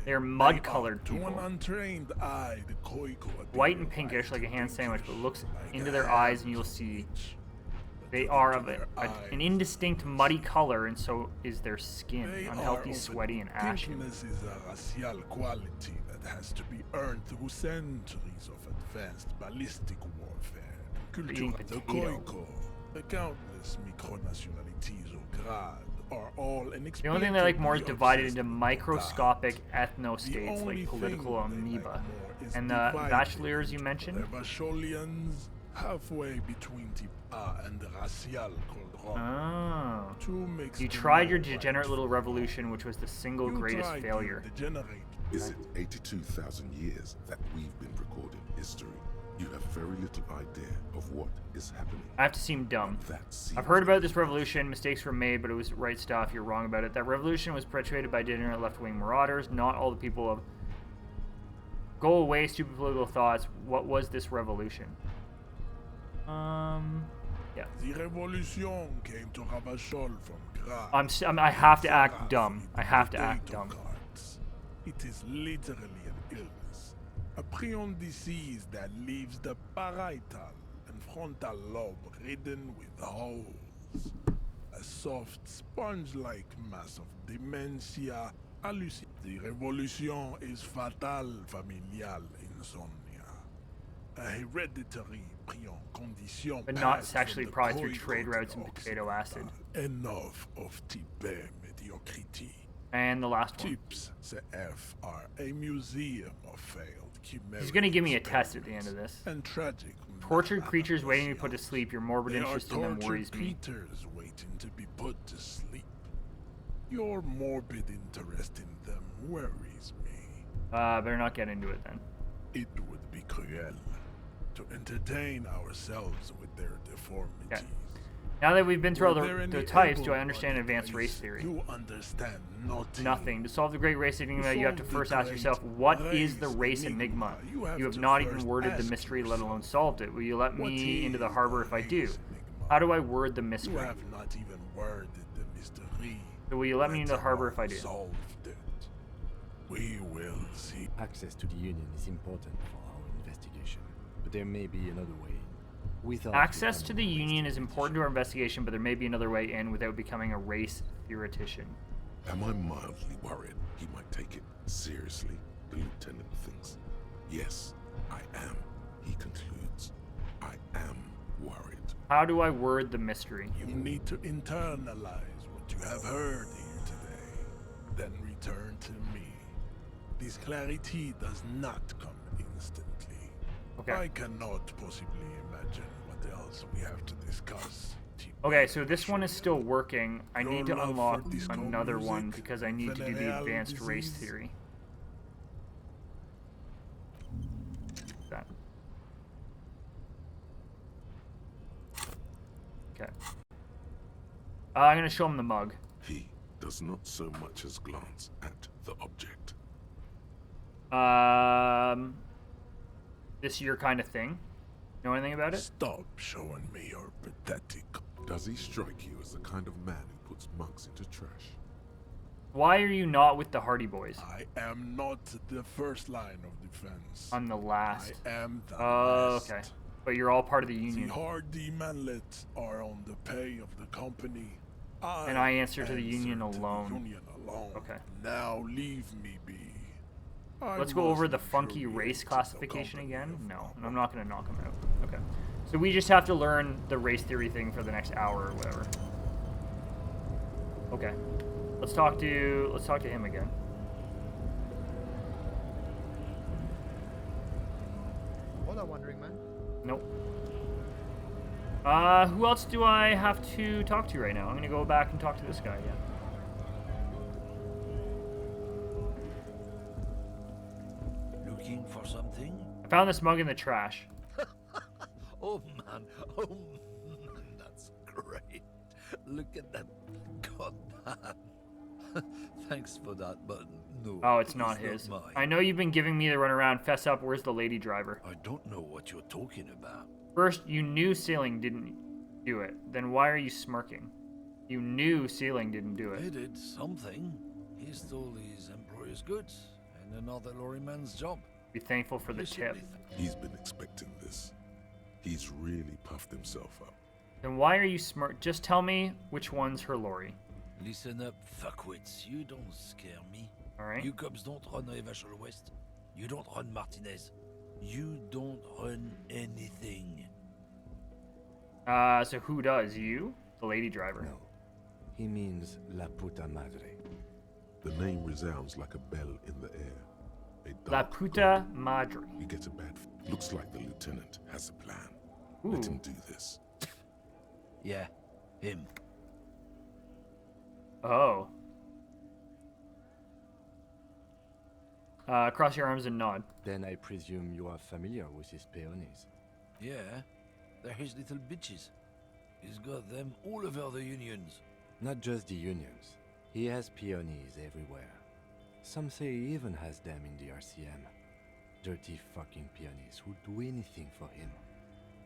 They're mud-colored To people. an untrained eye, the Koiko White and pinkish like a hand sandwich, but looks into their eyes and you'll see they are of an indistinct muddy color, and so is their skin. They Unhealthy, are of sweaty, and ashy. thickness is a racial quality that has to be earned through centuries of advanced ballistic warfare. Culture Eating of the potato. Koiko, the countless micronationalities of Grad are all The only thing they like more is inexplicably divided obsessed into with microscopic that. ethno-states, The only like political thing they amoeba. like more is And the divided Bacheliers you into mentioned? The Bachelians, halfway between type A and the racial called Oh. Two makes You them tried your more degenerate little revolution, which was the single You greatest tried to failure. degenerate. Is it 82,000 years that we've been recording history? You have very little idea of what is happening. I have to seem dumb. That seems I've heard about this revolution. Mistakes were made, but it was right stuff. You're wrong about it. That revolution was perpetrated by degenerate left-wing marauders. Not all the people of... Go away, stupid political thoughts. What was this revolution? Yeah. The revolution came to Ravachol from Grad. I have to act dumb. I have to act dumb. It is literally an illness. A prion disease that leaves the parietal and frontal lobe ridden with holes. A soft sponge-like mass of dementia. The revolution is fatal familial insomnia. A hereditary prion condition. But not passed sexually from the probably through Koiko trade to routes the and potato acid. Occidental. Enough of type mediocrity. And the last one. Chips CF are a museum of failed chimeric He's gonna give me a test at the end of this. and tragic Tortured creatures waiting to be put to sleep. Your morbid They are interest in them tortured worries me. creatures waiting to be put to sleep. Your morbid interest in them worries me. Better not get into it then. It would be cruel to entertain ourselves with their deformities. Okay. Now that we've been through all Were there the any types, do I understand able-bodied advanced race theory? You understand nothing. Nothing. To solve the great race enigma, you have to solve the first ask great yourself, what is the race race enigma? enigma, You you have have not to even first worded the ask mystery, let yourself, alone solved it. Will you let what me into the is harbor the if I do? race enigma? How do I word the You mystery? have not even worded the mystery. So will you let me into the harbor if I do? Solved it. We will see. Access to the Union is important for our investigation, but there may be another way. Without Access to the becoming a Union race is important to our investigation, but there may be another way in without becoming a race theoretician. Am I mildly worried he might take it seriously? The lieutenant thinks. Yes, I am. He concludes. I am worried. How do I word the mystery? You need to internalize what you have heard here today, then return to me. This clarity does not come instantly. Okay. I cannot possibly imagine what else we have to discuss. Okay, so this one is still working. I Your need to love for unlock disco another one music, because I need to do the venereal advanced race disease. theory. That. Okay. I'm gonna show him the mug. He does not so much as glance at the object. This your kind of thing? Know anything about it? Stop showing me your pathetic. Does he strike you as the kind of man who puts mugs into trash? Why are you not with the Hardy Boys? I am not the first line of defense. I'm the last. I am the Oh, last. okay. But you're all part of the Union. The Hardy manlets are on the pay of the company. And I answer to the Union answer to the alone. Union alone. Okay. Now leave me be. Let's go over the funky race classification again. No, I'm not going to knock him out. Okay. So we just have to learn the race theory thing for the next hour or whatever. Okay. Let's talk to him again. Hola, Wandering Man. Nope. Who else do I have to talk to right now? I'm going to go back and talk to this guy again. Looking for something? I found this mug in the trash. Oh man, that's great. Look at that. God man. Thanks for that, but no. Oh, it's not his. mine. I know you've been giving me the runaround. Fess up, where's the lady driver? I don't know what you're talking about. First, you knew Sealing didn't do it. Then why are you smirking? You knew Sealing didn't do He it. did something. He stole his employer's goods and another lorryman's job. Be thankful for the tip. He's been expecting this. He's really puffed himself up. Then why are you Just tell me which one's her lorry. Listen up, fuckwits. You don't scare me. Alright. You cops don't run Revachol West. You don't run Martinez. You don't run anything. So who does? You? The lady driver. No. He means La Puta Madre. The name resounds like a bell in the air. A La dark Puta Madre. You get a bad. Looks like the lieutenant has a plan. Ooh. Let him do this. Yeah, him. Oh. Cross your arms and nod. Then I presume you are familiar with his peonies. Yeah, they're his little bitches. He's got them all over the unions. Not just the unions. He has peonies everywhere. Some say he even has them in the RCM. Dirty fucking peonies who'd do anything for him.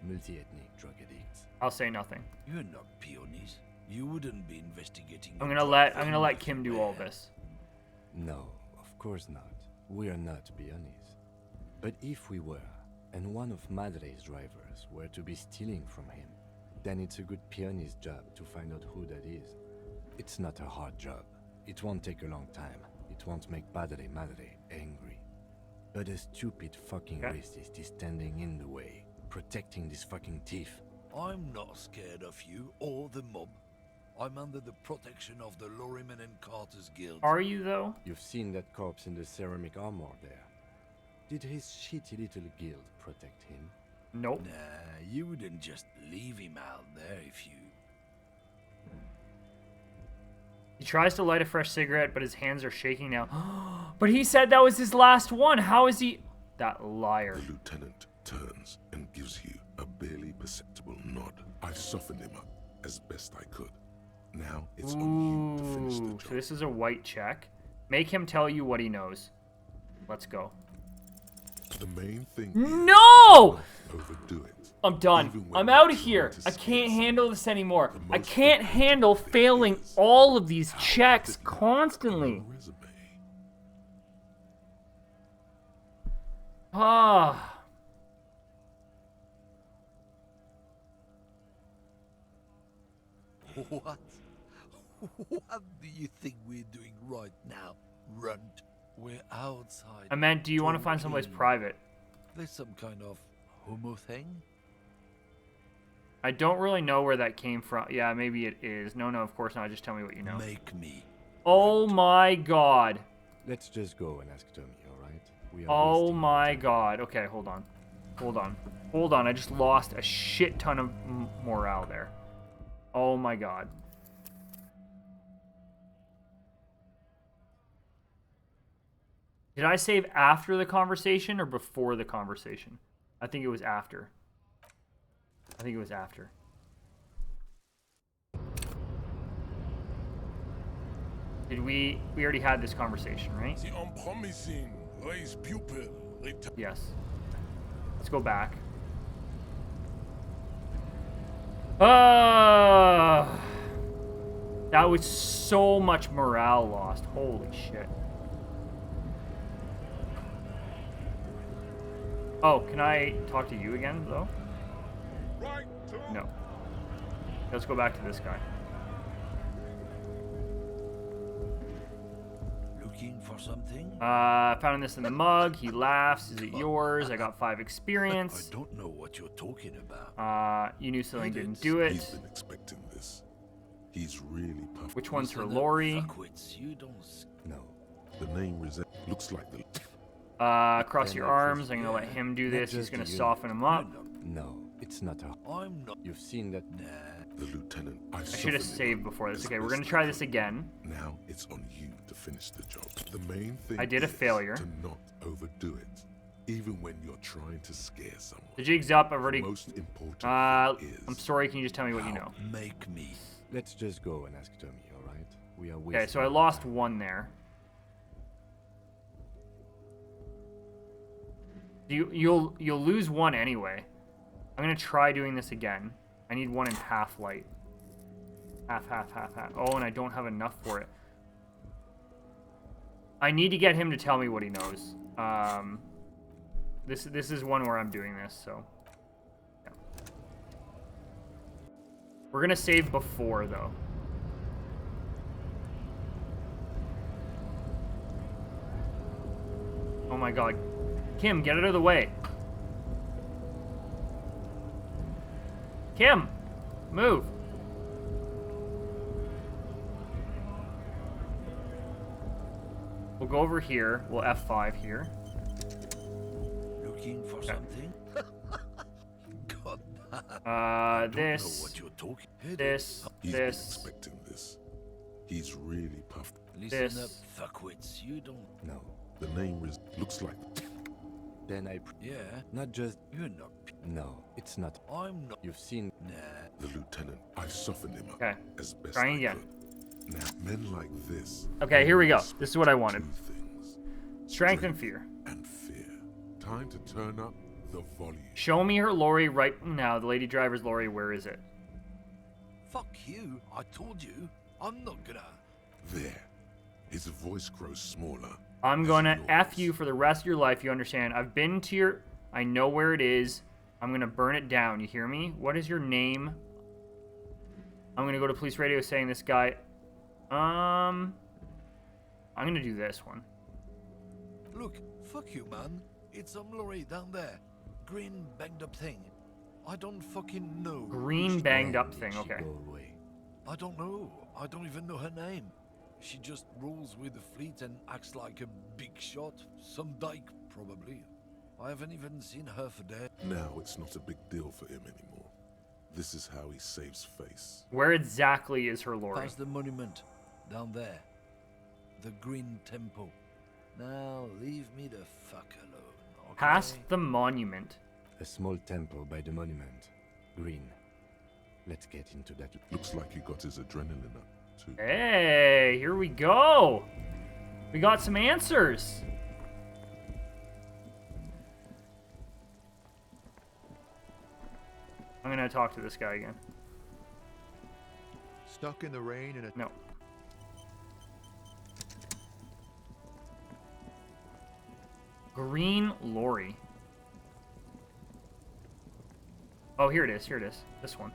Multi-ethnic drug addicts. I'll say nothing. You're not peonies. You wouldn't be investigating. I'm the gonna drug let thing Kim do all everywhere. this. No, of course not. We are not peonies. But if we were, and one of Madre's drivers were to be stealing from him, then it's a good peony's job to find out who that is. It's not a hard job. It won't take a long time. It won't make Padre Madre angry. But a stupid fucking racist is standing in the way, protecting this fucking thief. I'm not scared of you or the mob. I'm under the protection of the Lorryman and Carter's Guild. Are you, though? You've seen that corpse in the ceramic armor there. Did his shitty little guild protect him? Nope. Nah, you wouldn't just leave him out there if you... He tries to light a fresh cigarette, but his hands are shaking now. But he said that was his last one. How is he... That liar. The lieutenant turns and gives you a barely perceptible nod. I've softened him up as best I could. Now it's on you to finish the job. So this is a white check. Make him tell you what he knows. Let's go. The main thing No! is overdo it. I'm done. Even when I'm you're out of trying here. to I scare can't someone. handle this anymore. The I most can't important handle thing failing is all of these how checks did you constantly. your resume? Ah. What? What do you think we're doing right now, Runt? We're outside. I meant, do you want to find someplace talking. private? There's some kind of homo thing? I don't really know where that came from. Yeah, maybe it is. No, of course not. Just tell me what you know. Make me. Oh my god. Let's just go and ask Tommy, alright? We are Oh wasting my time. god. Okay, hold on. Hold on. I just lost a shit ton of morale there. Oh my god. Did I save after the conversation or before the conversation? I think it was after. Did we already had this conversation, right? The unpromising race pupil. Yes. Let's go back. That was so much morale lost. Holy shit. Oh, can I talk to you again, though? Right to No. Let's go back to this guy. Looking for something? Found this in the mug. He laughs. Is it yours? I got 5 I experience. don't know what you're talking about. You knew something He didn't did. do He's it. been expecting this. He's really puffed. Which one's her Listen up, Lori? fuckwits, you don't... No. The name looks like the... Cross your arms. I'm gonna let him do this. He's gonna soften him up. No, it's not a... I'm not... You've seen that... Nah. The lieutenant. I should have saved before this. Okay, we're gonna try this again. Now it's on you to finish the job. The main thing I did a is failure. to not overdo it, even when you're trying to scare someone. The jig's up. I've already. The most important thing is I'm sorry. Can you just tell me what you know? Make me. Let's just go and ask Tommy, alright? We are Okay, so I wasting lost time. 1 there. You'll lose 1 anyway. I'm gonna try doing this again. I need 1 in half light. Half. Oh, and I don't have enough for it. I need to get him to tell me what he knows. This is one where I'm doing this, so. Yeah. We're gonna save before, though. Oh my god. Kim, get out of the way. Kim, move. We'll go over here. We'll F5 here. Looking for something? God, Uh, don't know this, what you're talking. this, He's been this. expecting this. He's really puffed. Listen this. up, fuckwits. You don't. No. The name looks like... Then Yeah, Not just... you're not. No, it's not. I'm not. You've seen... Nah. The lieutenant. I've softened him up Okay, as best trying I again. could. Now, men like this... Okay, here we go. always This is what I wanted. 2 things. Strength and fear. And fear. Time to turn up the volume. Show me her lorry right now. The lady driver's lorry. Where is it? Fuck you. I told you. I'm not gonna. There. His voice grows smaller. I'm as gonna yours. F you for the rest of your life. You understand? I've been to your... I know where it is. I'm gonna burn it down. You hear me? What is your name? I'm gonna go to police radio saying this guy... I'm gonna do this one. Look, fuck you, man. It's some lorry down there. Green banged up thing. I don't fucking know. Green banged up thing. She Okay. Go away. I don't know. I don't even know her name. She just rolls with the fleet and acts like a big shot. Some dyke, probably. I haven't even seen her for days. Now it's not a big deal for him anymore. This is how he saves face. Where exactly is her lorry? Past the monument. Down there. The Green Temple. Now, leave me the fuck alone, okay? Past the monument. A small temple by the monument. Green. Let's get into that. Looks like he got his adrenaline up, too. Hey, here we go. We got some answers. I'm gonna talk to this guy again. Stuck in the rain in a... No. Green lorry. Oh, here it is. Here it is. This one.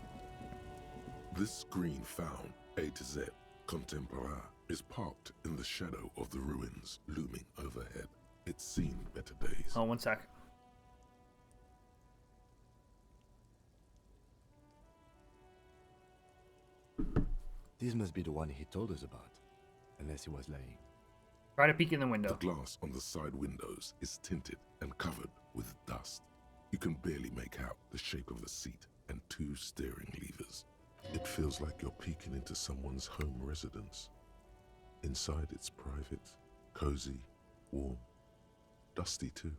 This green found, A to Z, contemporaire, is parked in the shadow of the ruins looming overhead. It's seen better days. Oh, one sec. This must be the one he told us about. Unless he was lying. Try to peek in the window. The glass on the side windows is tinted and covered with dust. You can barely make out the shape of a seat and 2 steering levers. It feels like you're peeking into someone's home residence. Inside it's private, cozy, warm, dusty too.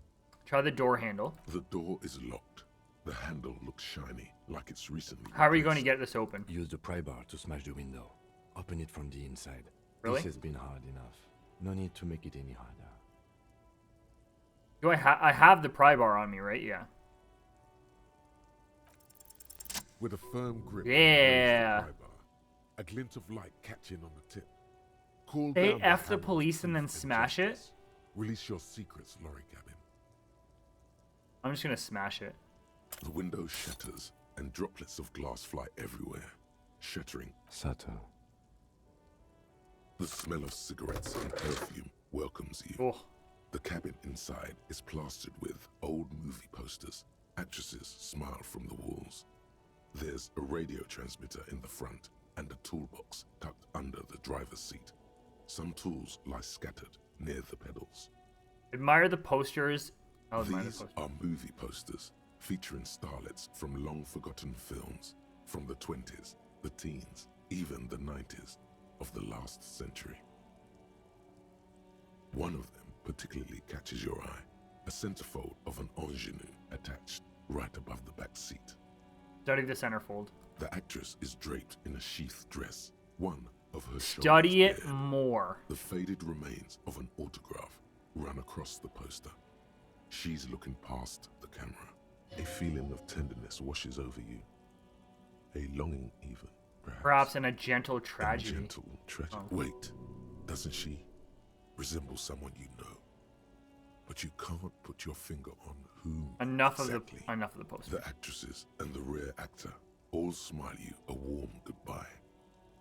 Try the door handle. The door is locked. The handle looks shiny, like it's recently How are you replaced. going to get this open? Use the pry bar to smash the window. Open it from the inside. Really? This has been hard enough. No need to make it any harder. Do I have the pry bar on me, right? Yeah. With a firm grip, Yeah. raise the pry bar. A glint of light catching on the tip. Cool They down F the hammer of police and then truth smash it? justice. Release your secrets, lorry cabin. I'm just gonna smash it. The window shatters, and droplets of glass fly everywhere, shattering. Subtle. The smell of cigarettes and perfume welcomes you. Oh. The cabin inside is plastered with old movie posters. Actresses smile from the walls. There's a radio transmitter in the front and a toolbox tucked under the driver's seat. Some tools lie scattered near the pedals. Admire the posters. I'll admire the These posters. are movie posters featuring starlets from long-forgotten films from the 20s, the teens, even the 90s of the last century. One of them particularly catches your eye, a centerfold of an ingenue attached right above the back seat. Study the centerfold. The actress is draped in a sheath dress, one of her Study shoulders it bare. more. The faded remains of an autograph run across the poster. She's looking past the camera. A feeling of tenderness washes over you. A longing even, Perhaps in a gentle A tragedy. gentle tragedy. Oh. Wait, doesn't she resemble someone you know? But you can't put your finger on whom Enough exactly. of the poster. The actresses and the rear actor all smile you a warm goodbye.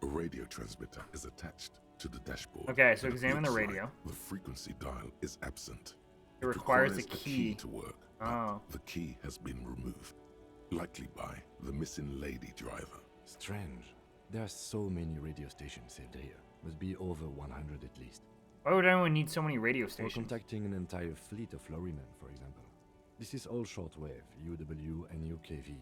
A radio transmitter is attached to the dashboard. Okay, so and it examine the looks like radio. the frequency dial is absent. It requires a a key. to work. but Oh. The key has been removed, likely by the missing lady driver. Strange. There are so many radio stations saved here. Must be over 100 at least. Why would anyone need so many radio For stations? contacting an entire fleet of lorrymen, for example. This is all shortwave, UW and UKV.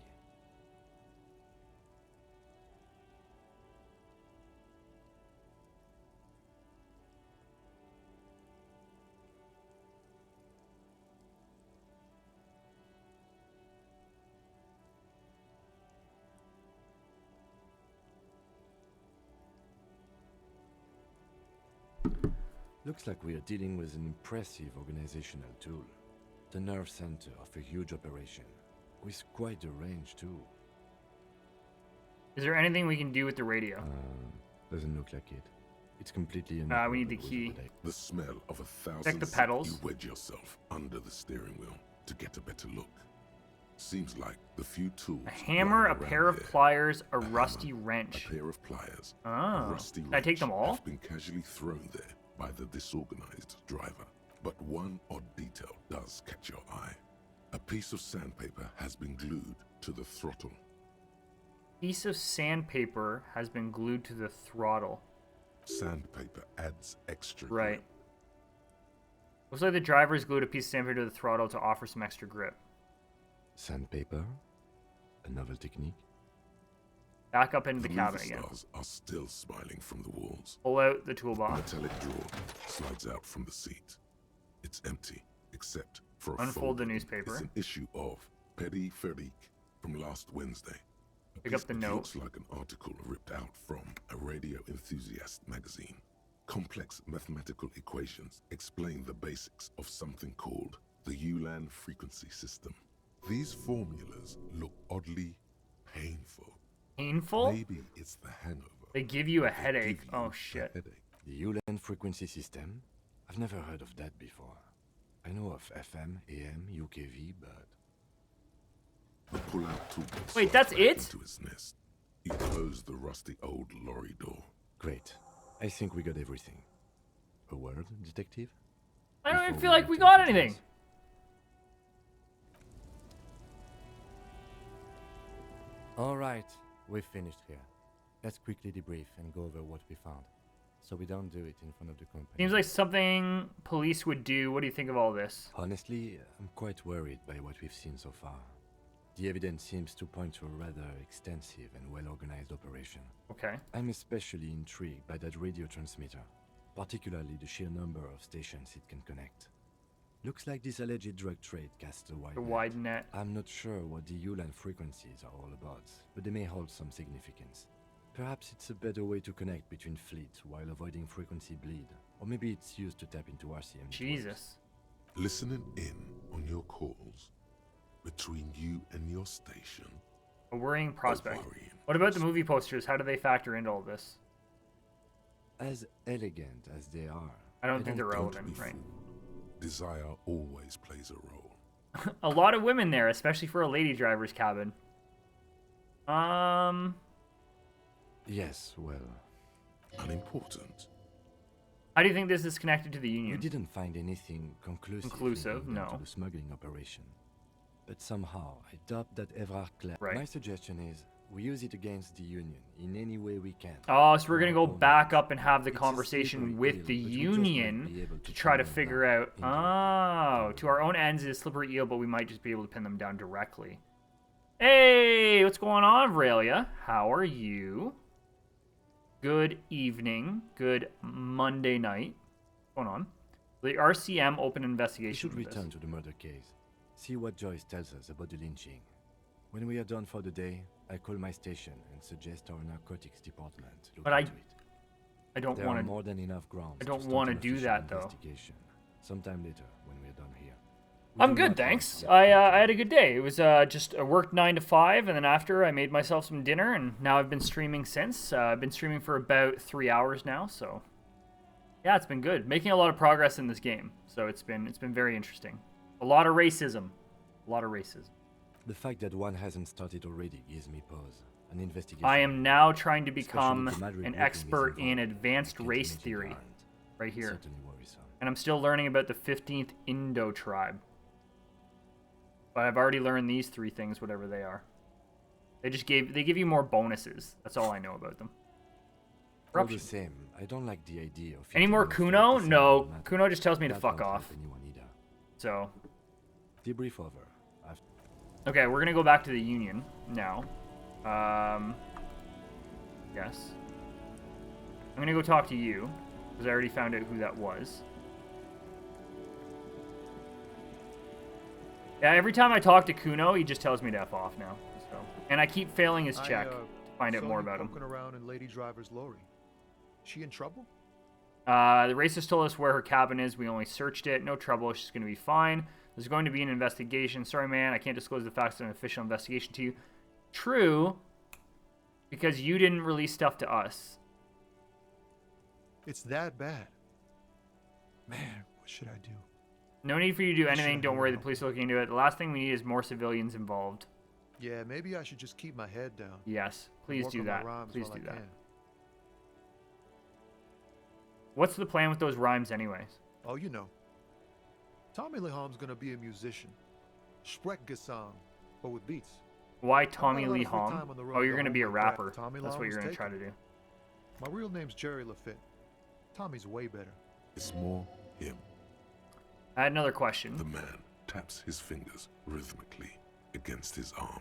Looks like we are dealing with an impressive organizational tool. The nerve center of a huge operation, with quite a range too. Is there anything we can do with the radio? Doesn't look like it. It's completely We need the key. The smell of 1,000 Check the seats. pedals. You wedge yourself under the steering wheel to get a better look. Seems like the few tools. A hammer, a lying pair around of here, pliers, a hammer, rusty wrench. A pair of pliers. Oh. A rusty Can I take them wrench all? have been casually thrown there by the disorganized driver. But one odd detail does catch your eye. A piece of sandpaper has been glued to the throttle. Piece of sandpaper has been glued to the throttle. Sandpaper adds extra Right. grip. Looks like the driver's glued a piece of sandpaper to the throttle to offer some extra grip. Sandpaper? A novel technique? Back up into the cabin movie again. stars are still smiling from the walls. Pull out the A toolbox. metallic drawer slides out from the seat. It's empty, except for a Unfold fold the in it. newspaper. It's an issue of Petit Freddrock from last Wednesday. A Pick piece up the that note. looks like an article ripped out from a radio enthusiast magazine. Complex mathematical equations explain the basics of something called the Ulan frequency system. These formulas look oddly painful. Painful? Maybe it's the hangover. They give you a They headache. give you Oh a shit. headache. The Ulan frequency system? I've never heard of that before. I know of FM, AM, UKV, but... The pull-out toolbox Wait, slides that's back it? into its nest. You close the rusty old lorry door. Great. I think we got everything. A word, detective? I don't even Before feel we like we enter got the anything. details. All right, we've finished here. Let's quickly debrief and go over what we found, so we don't do it in front of the company. Seems like something police would do. What do you think of all this? Honestly, I'm quite worried by what we've seen so far. The evidence seems to point to a rather extensive and well-organized operation. Okay. I'm especially intrigued by that radio transmitter, particularly the sheer number of stations it can connect. Looks like this alleged drug trade casts a wide The net. wide net. I'm not sure what the Ulan frequencies are all about, but they may hold some significance. Perhaps it's a better way to connect between fleets while avoiding frequency bleed, or maybe it's used to tap into RCM networks. Jesus. Listening in on your calls between you and your station. A worrying prospect. worrying What about the movie posters? How do they factor into all this? As elegant as they are, I don't think they're Don't relevant, be right? fooled. Desire always plays a role. A lot of women there, especially for a lady driver's cabin. Yes, well, Unimportant. How do you think this is connected to the we Union? didn't find anything conclusive, Conclusive, linking them no. to the smuggling operation. But somehow, I doubt that Evrard Claire. Right. My suggestion is we use it against the Union in any way we can. Oh, so we're gonna go Opponents. back up and have the It's a conversation slippery with eel, the but we just might be Union able to to try pin to them figure down out. indirectly. Oh, to our own ends is a slippery eel, but we might just be able to pin them down directly. Hey, what's going on, Aurelia? How are you? Good evening. Good Monday night. What's going on? The RCM open We investigation. should of this. return to the murder case. See what Joyce tells us about the lynching. When we are done for the day, I call my station and suggest our narcotics department look But I into it. I don't There want are to. more than enough grounds. I don't start wanna an do official that, though. investigation. Sometime later, when we are done here. We I'm do good, not want thanks. to get I caught had a in- good day. It was just I worked 9 to 5, and then after I made myself some dinner, and now I've been streaming since. I've been streaming for about 3 hours now, so yeah, it's been good. Making a lot of progress in this game, so it's been very interesting. A lot of racism, a lot of racism. The fact that one hasn't started already gives me pause. An investigation. I am now trying to especially become if the Madrid an grouping is expert in involved. advanced I can't race imagine they theory, aren't. right here, Certainly worrisome. and I'm still learning about the 15th Indo tribe. But I've already learned these 3 things, whatever they are. They give you more bonuses. That's all I know about them. All the Corruption. same, I don't like the idea of Any hitting more on Kuno? 50% No. of the matter. Kuno just tells me to That fuck won't help off. anyone either. So, Debrief over. I've okay, we're gonna go back to the Union now. Yes. I'm gonna go talk to you, because I already found out who that was. Yeah, every time I talk to Kuno, he just tells me to F off now. So, and I keep failing his check to find out saw more you about him. poking around in Lady Driver's lorry. She in trouble? The racist told us where her cabin is. We only searched it. No trouble. She's going to be fine. There's going to be an investigation. Sorry, man. I can't disclose the facts of an official investigation to you. True, because you didn't release stuff to us. It's that bad. Man, what should I do? No need for you to do anything. Sure, Don't worry. The no. police are looking into it. The last thing we need is more civilians involved. Yeah, maybe I should just keep my head down. Yes. and Please work do on my that. rhymes Please while do I that. can. What's the plan with those rhymes anyways? Oh, you know. Tommy Leham's gonna be a musician. Sprechgesang, but with beats. Why I've got Tommy a lot Lee of free Hom? time on the road Oh, you're to gonna be a home like that. rapper. Tommy That's Law what you're was gonna try to taken. do. My real name's Jerry Lafitte. Tommy's way better. It's more him. I had another question. The man taps his fingers rhythmically against his arm.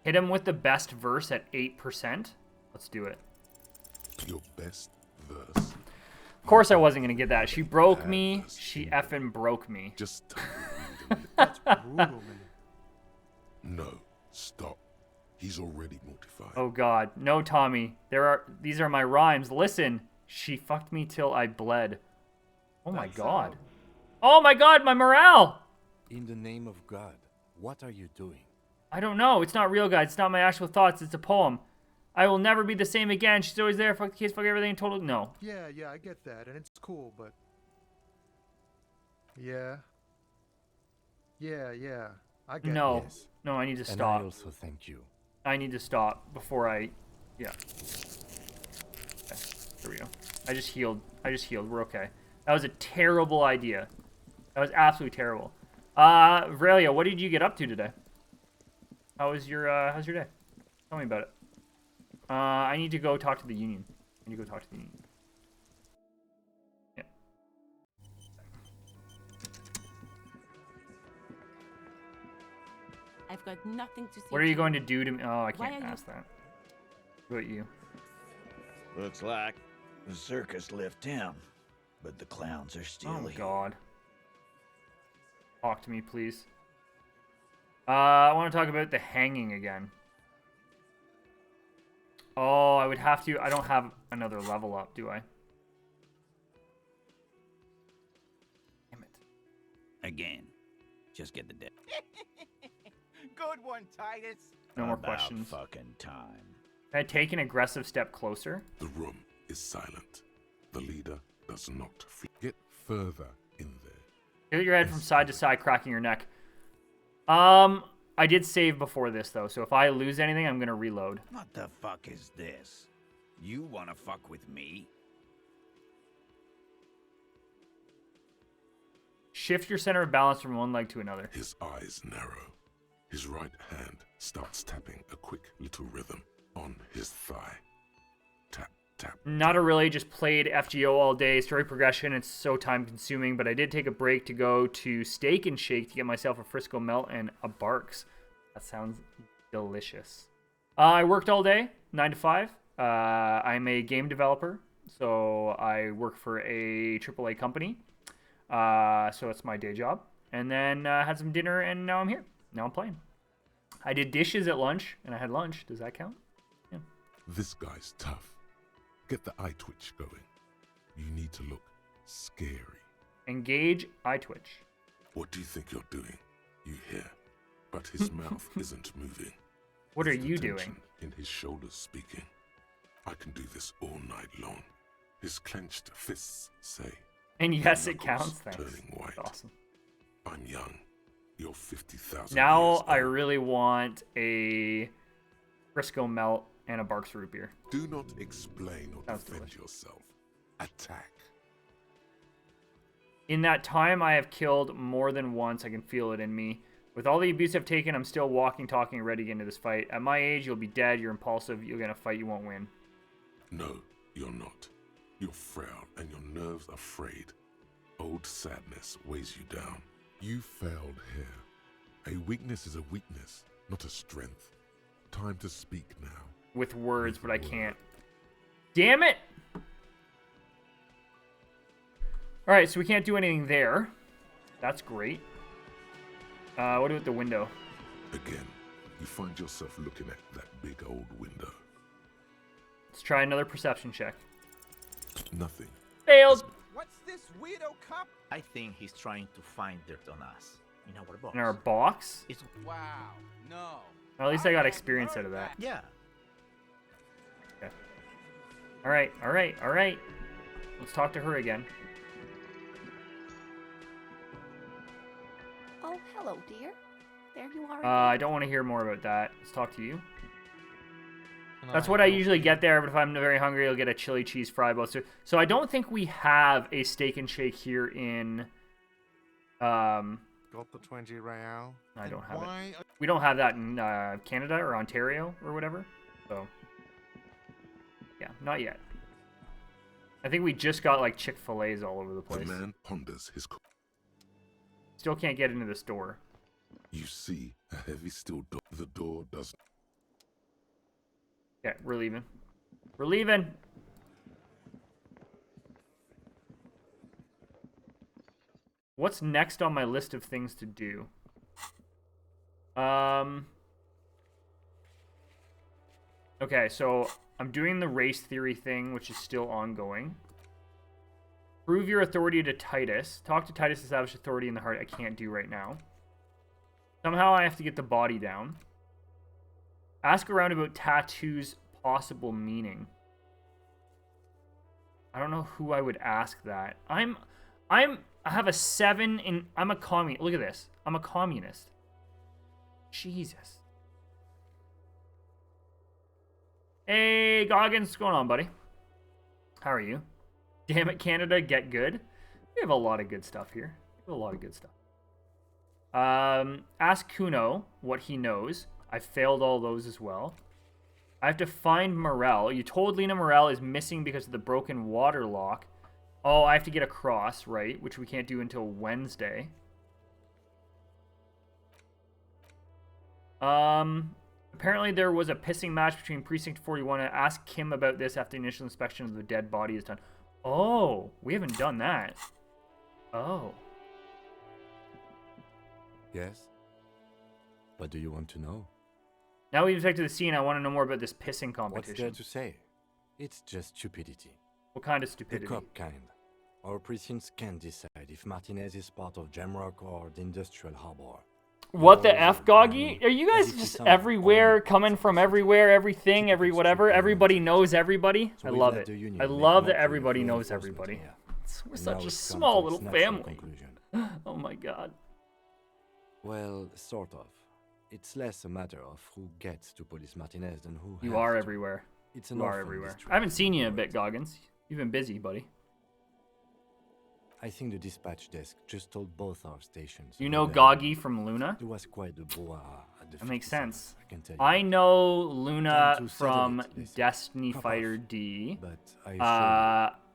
Hit him with the best verse at 8%. Let's do it. Your best verse. Of course I wasn't gonna get that. She broke me. She effing broke me. Just tell the reader. That's brutal, man. No, stop. He's already mortified. Oh God, no, Tommy. These are my rhymes. Listen, she fucked me till I bled. Oh my God. Oh my God, my morale. In the name of God, what are you doing? I don't know. It's not real, guys. It's not my actual thoughts. It's a poem. I will never be the same again. She's always there. Fuck the kids. Fuck everything. Total. No. Yeah, I get that, and it's cool, but... Yeah, I get No. this. No, I need to And I stop. also thank you. I need to stop before I... Yeah. Okay, there we go. I just healed. We're okay. That was a terrible idea. That was absolutely terrible. Vrelia, what did you get up to today? How's your day? Tell me about it. I need to go talk to the union. Yeah. I've got nothing to see. What are you going to do to me? Oh, I Why can't are you- ask that. What about you? Looks like the circus left town, but the clowns are still Oh here. God. Talk to me, please. I want to talk about the hanging again. Oh, I would have to. I don't have another level up, do I? Damn it. Again. Just get the dead. Good one, Titus. No more About questions. fucking time. Can I take an aggressive step closer? The room is silent. The leader does not get further in there. Tilt your head from side to side, cracking your neck. I did save before this, though, so if I lose anything, I'm going to reload. What the fuck is this? You wanna fuck with me? Shift your center of balance from one leg to another. His eyes narrow. His right hand starts tapping a quick little rhythm on his thigh. Tap, tap. Not a really, just played FGO all day. Story progression, it's so time consuming, but I did take a break to go to Steak and Shake to get myself a Frisco Melt and a Barks. That sounds delicious. I worked all day, 9 to 5. I'm a game developer, so I work for a AAA company. So it's my day job. And then had some dinner, and now I'm here. Now I'm playing. I did dishes at lunch, and I had lunch. Does that count? Yeah. This guy's tough. Get the eye twitch going. You need to look scary. Engage eye twitch. What do you think you're doing? You hear, but his mouth isn't moving. What are With the you tension doing? in his shoulders speaking. I can do this all night long. His clenched fists say. And yes, the it counts. knuckles Thanks. Turning white. That's awesome. I'm young. You're 50,000 Now years I old. really want a Frisco Melt and a Barks root beer. Do not explain or Sounds defend delicious. yourself. Attack. In that time, I have killed more than once. I can feel it in me. With all the abuse I've taken, I'm still walking, talking, ready to get into this fight. At my age, you'll be dead. You're impulsive. You'll get in a fight. You won't win. No, you're not. You're frail and your nerves are frayed. Old sadness weighs you down. You failed here. A weakness is a weakness, not a strength. Time to speak now. With words, but I can't. Damn it! Alright, so we can't do anything there. That's great. What about the window? Again, you find yourself looking at that big old window. Let's try another perception check. Nothing. Failed! What's this weirdo cop? I think he's trying to find dirt on us. In our box. In our box? It's... Wow, no. Well, at least I got experience out of that. Yeah. Okay. Alright. Let's talk to her again. Oh, hello, dear. There you are. I don't want to hear more about that. Let's talk to you. That's what I usually get there, but if I'm very hungry, I'll get a chili cheese fry bowl. So I don't think we have a Steak and Shake here in got the 20 real? I don't have Why? it. We don't have that in Canada or Ontario or whatever. So, yeah, not yet. I think we just got like Chick-fil-A's all over the place. The man ponders his. Still can't get into this door. You see a heavy steel door. The door doesn't. Yeah, we're leaving. We're leaving. What's next on my list of things to do? Okay, so I'm doing the race theory thing, which is still ongoing. Prove your authority to Titus. Talk to Titus, establish authority in the heart. I can't do right now. Somehow I have to get the body down. Ask around about tattoos' possible meaning. I don't know who I would ask that. I have a 7 in... I'm a communist. Look at this. I'm a communist. Jesus. Hey, Goggins. What's going on, buddy? How are you? Damn it, Canada. Get good. We have a lot of good stuff here. We have a lot of good stuff. Ask Kuno what he knows. I failed all those as well. I have to find Morel. You told Lena Morel is missing because of the broken water lock. Oh, I have to get across, right? Which we can't do until Wednesday. Apparently there was a pissing match between Precinct 41. I asked Kim about this after the initial inspection of the dead body is done. Oh, we haven't done that. Oh. Yes? What do you want to know? Now we've inspected the scene, I want to know more about this pissing competition. What's there to say? It's just stupidity. What kind of stupidity? The cop kind. Our precincts can't decide if Martinez is part of Jamrock or the Industrial Harbor. What the F, Goggy? Are you guys just everywhere, coming from everywhere, everything, every whatever? Everybody knows everybody? I love it. I love that everybody knows everybody. We're such a small little family. Oh my god. Well, sort of. It's less a matter of who gets to Police Martinez than who You are everywhere. It's you are everywhere. I haven't seen you in a bit, Goggins. You've been busy, buddy. I think the dispatch desk just told both our stations. You know Goggy from Luna? There was quite the brouhaha at the That makes sense. I can tell you. I know Luna from Destiny Fighter D. But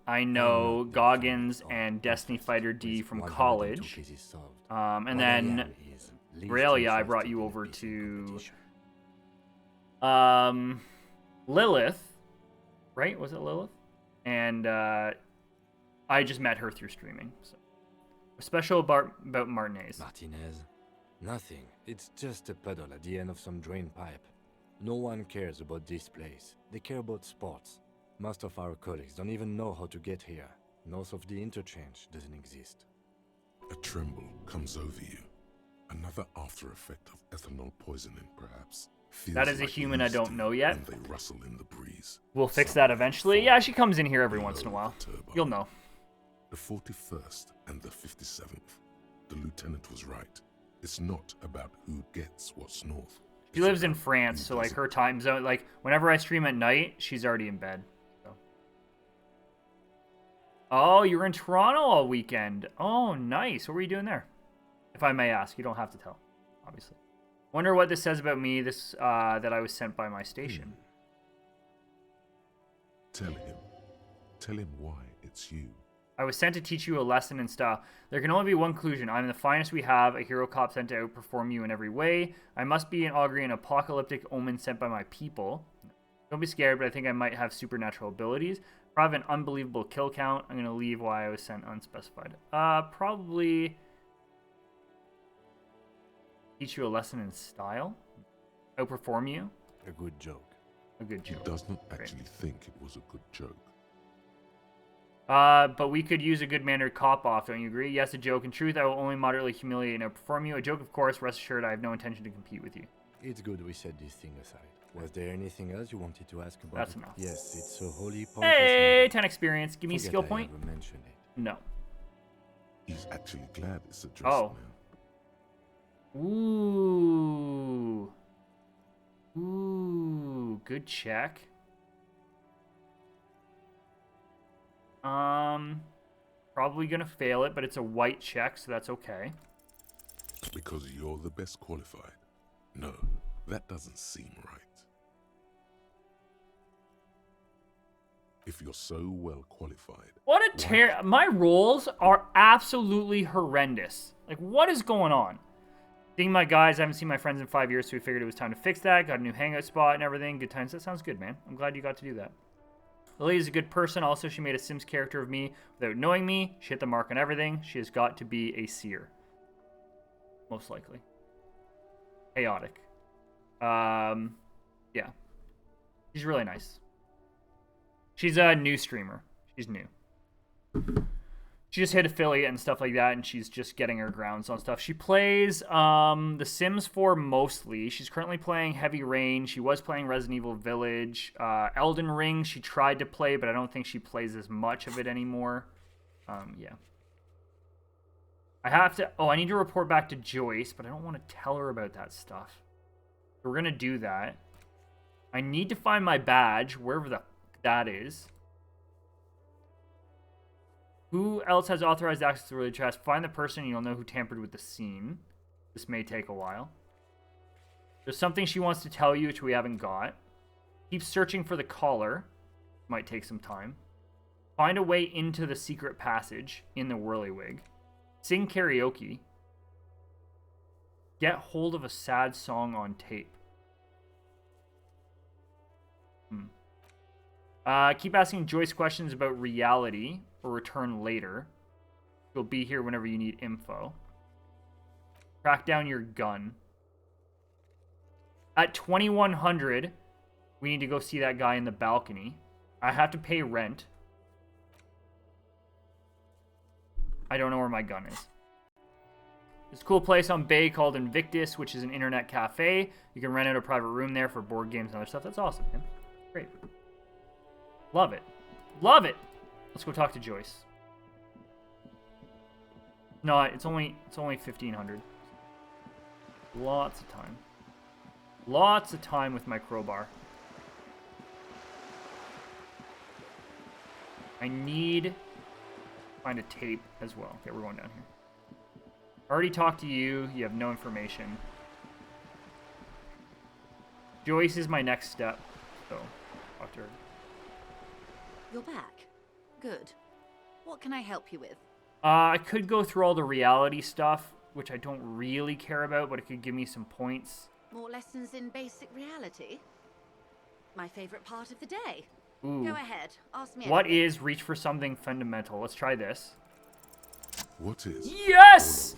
I know Goggins and Destiny Fighter D from college. And then Aurelia, I brought you over to Lilith, right? Was it Lilith? And I just met her through streaming. So. Special about Martinez. Martinez? Nothing. It's just a puddle at the end of some drain pipe. No one cares about this place. They care about sports. Most of our colleagues don't even know how to get here. North of the interchange doesn't exist. A tremble comes over you. Another after effect of ethanol poisoning, perhaps. That is a human I don't know yet. They rustle in the breeze. We'll fix that eventually. Yeah, she comes in here every once in a while. You'll know. The 41st and the 57th. The lieutenant was right. It's not about who gets what's north. She lives in France, so like her time zone, like whenever I stream at night, she's already in bed. So. Oh, you were in Toronto all weekend. Oh, nice. What were you doing there? If I may ask, you don't have to tell, obviously. Wonder what this says about me. This that I was sent by my station. Tell him. Tell him why it's you. I was sent to teach you a lesson in style. There can only be one conclusion. I'm the finest we have, a hero cop sent to outperform you in every way. I must be an augury, an apocalyptic omen sent by my people. Don't be scared, but I think I might have supernatural abilities. Probably an unbelievable kill count. I'm going to leave why I was sent unspecified. Probably teach you a lesson in style. Outperform you. A good joke. A good joke. He does not actually think it was a good joke. But we could use a good mannered cop off, don't you agree? Yes, a joke. In truth, I will only moderately humiliate and outperform you. A joke, of course. Rest assured, I have no intention to compete with you. It's good we set this thing aside. Was there anything else you wanted to ask about? That's enough. Yes, it's a holy point. Hey, 10 experience. Give me a skill point. I ever mentioned it. No. He's actually glad it's addressed now. Ooh. Ooh, good check. Probably gonna fail it, but it's a white check, so that's okay. Because you're the best qualified? No, that doesn't seem right. If you're so well qualified... What a my rolls are absolutely horrendous. Like, what is going on? Seeing my guys, I haven't seen my friends in 5 years, so we figured it was time to fix that. Got a new hangout spot and everything. Good times. That sounds good, man. I'm glad you got to do that. Lily is a good person. Also, she made a Sims character of me without knowing me. She hit the mark on everything. She has got to be a seer. Most likely. Chaotic. Yeah. She's really nice. She's a new streamer. She's new. She just hit affiliate and stuff like that, and she's just getting her grounds on stuff. She plays The Sims 4 mostly. She's currently playing Heavy Rain. She was playing Resident Evil Village. Elden Ring she tried to play, but I don't think she plays as much of it anymore. Yeah. I have to... Oh, I need to report back to Joyce, but I don't want to tell her about that stuff. So we're going to do that. I need to find my badge, wherever that is. Who else has authorized access to the religious chest? Find the person and you'll know who tampered with the scene. This may take a while. There's something she wants to tell you which we haven't got. Keep searching for the collar. Might take some time. Find a way into the secret passage in the whirlywig. Sing karaoke. Get hold of a sad song on tape. Keep asking Joyce questions about reality or return later. She'll be here whenever you need info. Track down your gun. At 2100, we need to go see that guy in the balcony. I have to pay rent. I don't know where my gun is. There's a cool place on Bay called Invictus, which is an internet cafe. You can rent out a private room there for board games and other stuff. That's awesome, man. Great. Love it. Love it. Let's go talk to Joyce. No, it's only 1500. Lots of time. Lots of time with my crowbar. I need to find a tape as well. Okay, we're going down here. Already talked to you. You have no information. Joyce is my next step. So, talk to her. You're back. Good. What can I help you with? I could go through all the reality stuff, which I don't really care about, but it could give me some points. More lessons in basic reality? My favorite part of the day. Ooh. Go ahead. Ask me What anything. is reach for something fundamental? Let's try this. What is... Yes!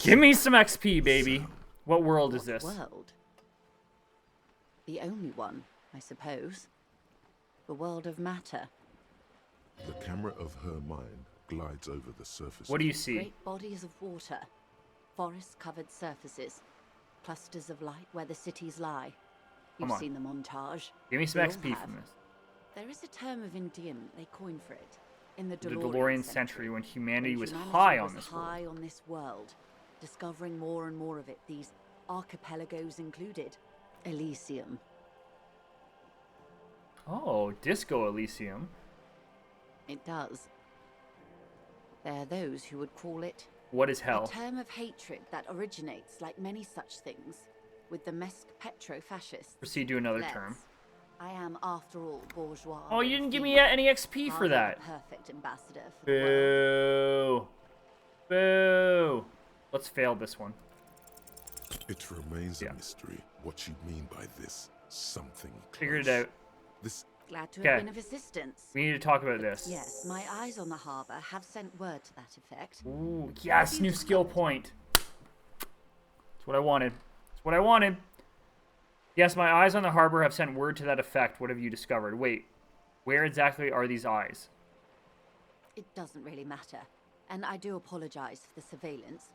Give me some XP, baby. What world is this? World? The only one, I suppose. The world of matter. The camera of her mind glides over the surface. What do you see? Great bodies of water. Forest-covered surfaces. Clusters of light where the cities lie. You've seen the montage. Give me some We all XP have. from this. There is a term of endearment they coined for it. In the The DeLorean century when humanity was humanity high was on this high world. on this world, discovering more and more of it, these archipelagos included. Elysium. Oh, Disco Elysium. It does. There are those who would call it What is hell? a term of hatred that originates, like many such things, with the Mesk petro-fascists. Proceed to another Let's. term. I am, after all, bourgeois. Oh, you and didn't give me female. any XP for Hardly that. the perfect ambassador for the world. Boo. Boo. Let's fail this one. It remains a mystery what you mean by this something close. Figured it out. This... Glad to have been of assistance. We need to talk about this. Yes, my eyes on the harbour have sent word to that effect. Ooh, yes, new skill point. That's what I wanted. That's what I wanted. Yes, my eyes on the harbor have sent word to that effect. What have you discovered? Wait, where exactly are these eyes? It doesn't really matter, and I do apologize for the surveillance.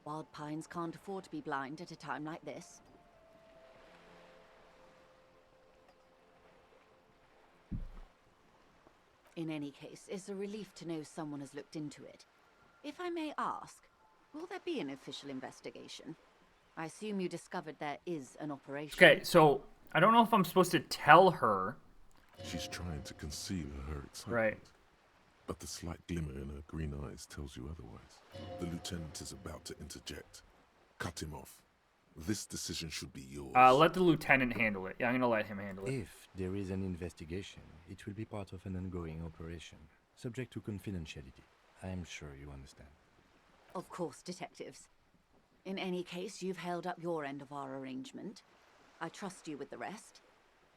Wild Pines can't afford to be blind at a time like this. In any case, it's a relief to know someone has looked into it. If I may ask, will there be an official investigation? I assume you discovered there is an operation. Okay, so I don't know if I'm supposed to tell her. She's trying to conceal her excitement. Right. But the slight glimmer in her green eyes tells you otherwise. The lieutenant is about to interject. Cut him off. This decision should be yours. Let the lieutenant handle it. Yeah, I'm gonna let him handle it. If there is an investigation, it will be part of an ongoing operation, subject to confidentiality. I am sure you understand. Of course, detectives. In any case, you've held up your end of our arrangement. I trust you with the rest.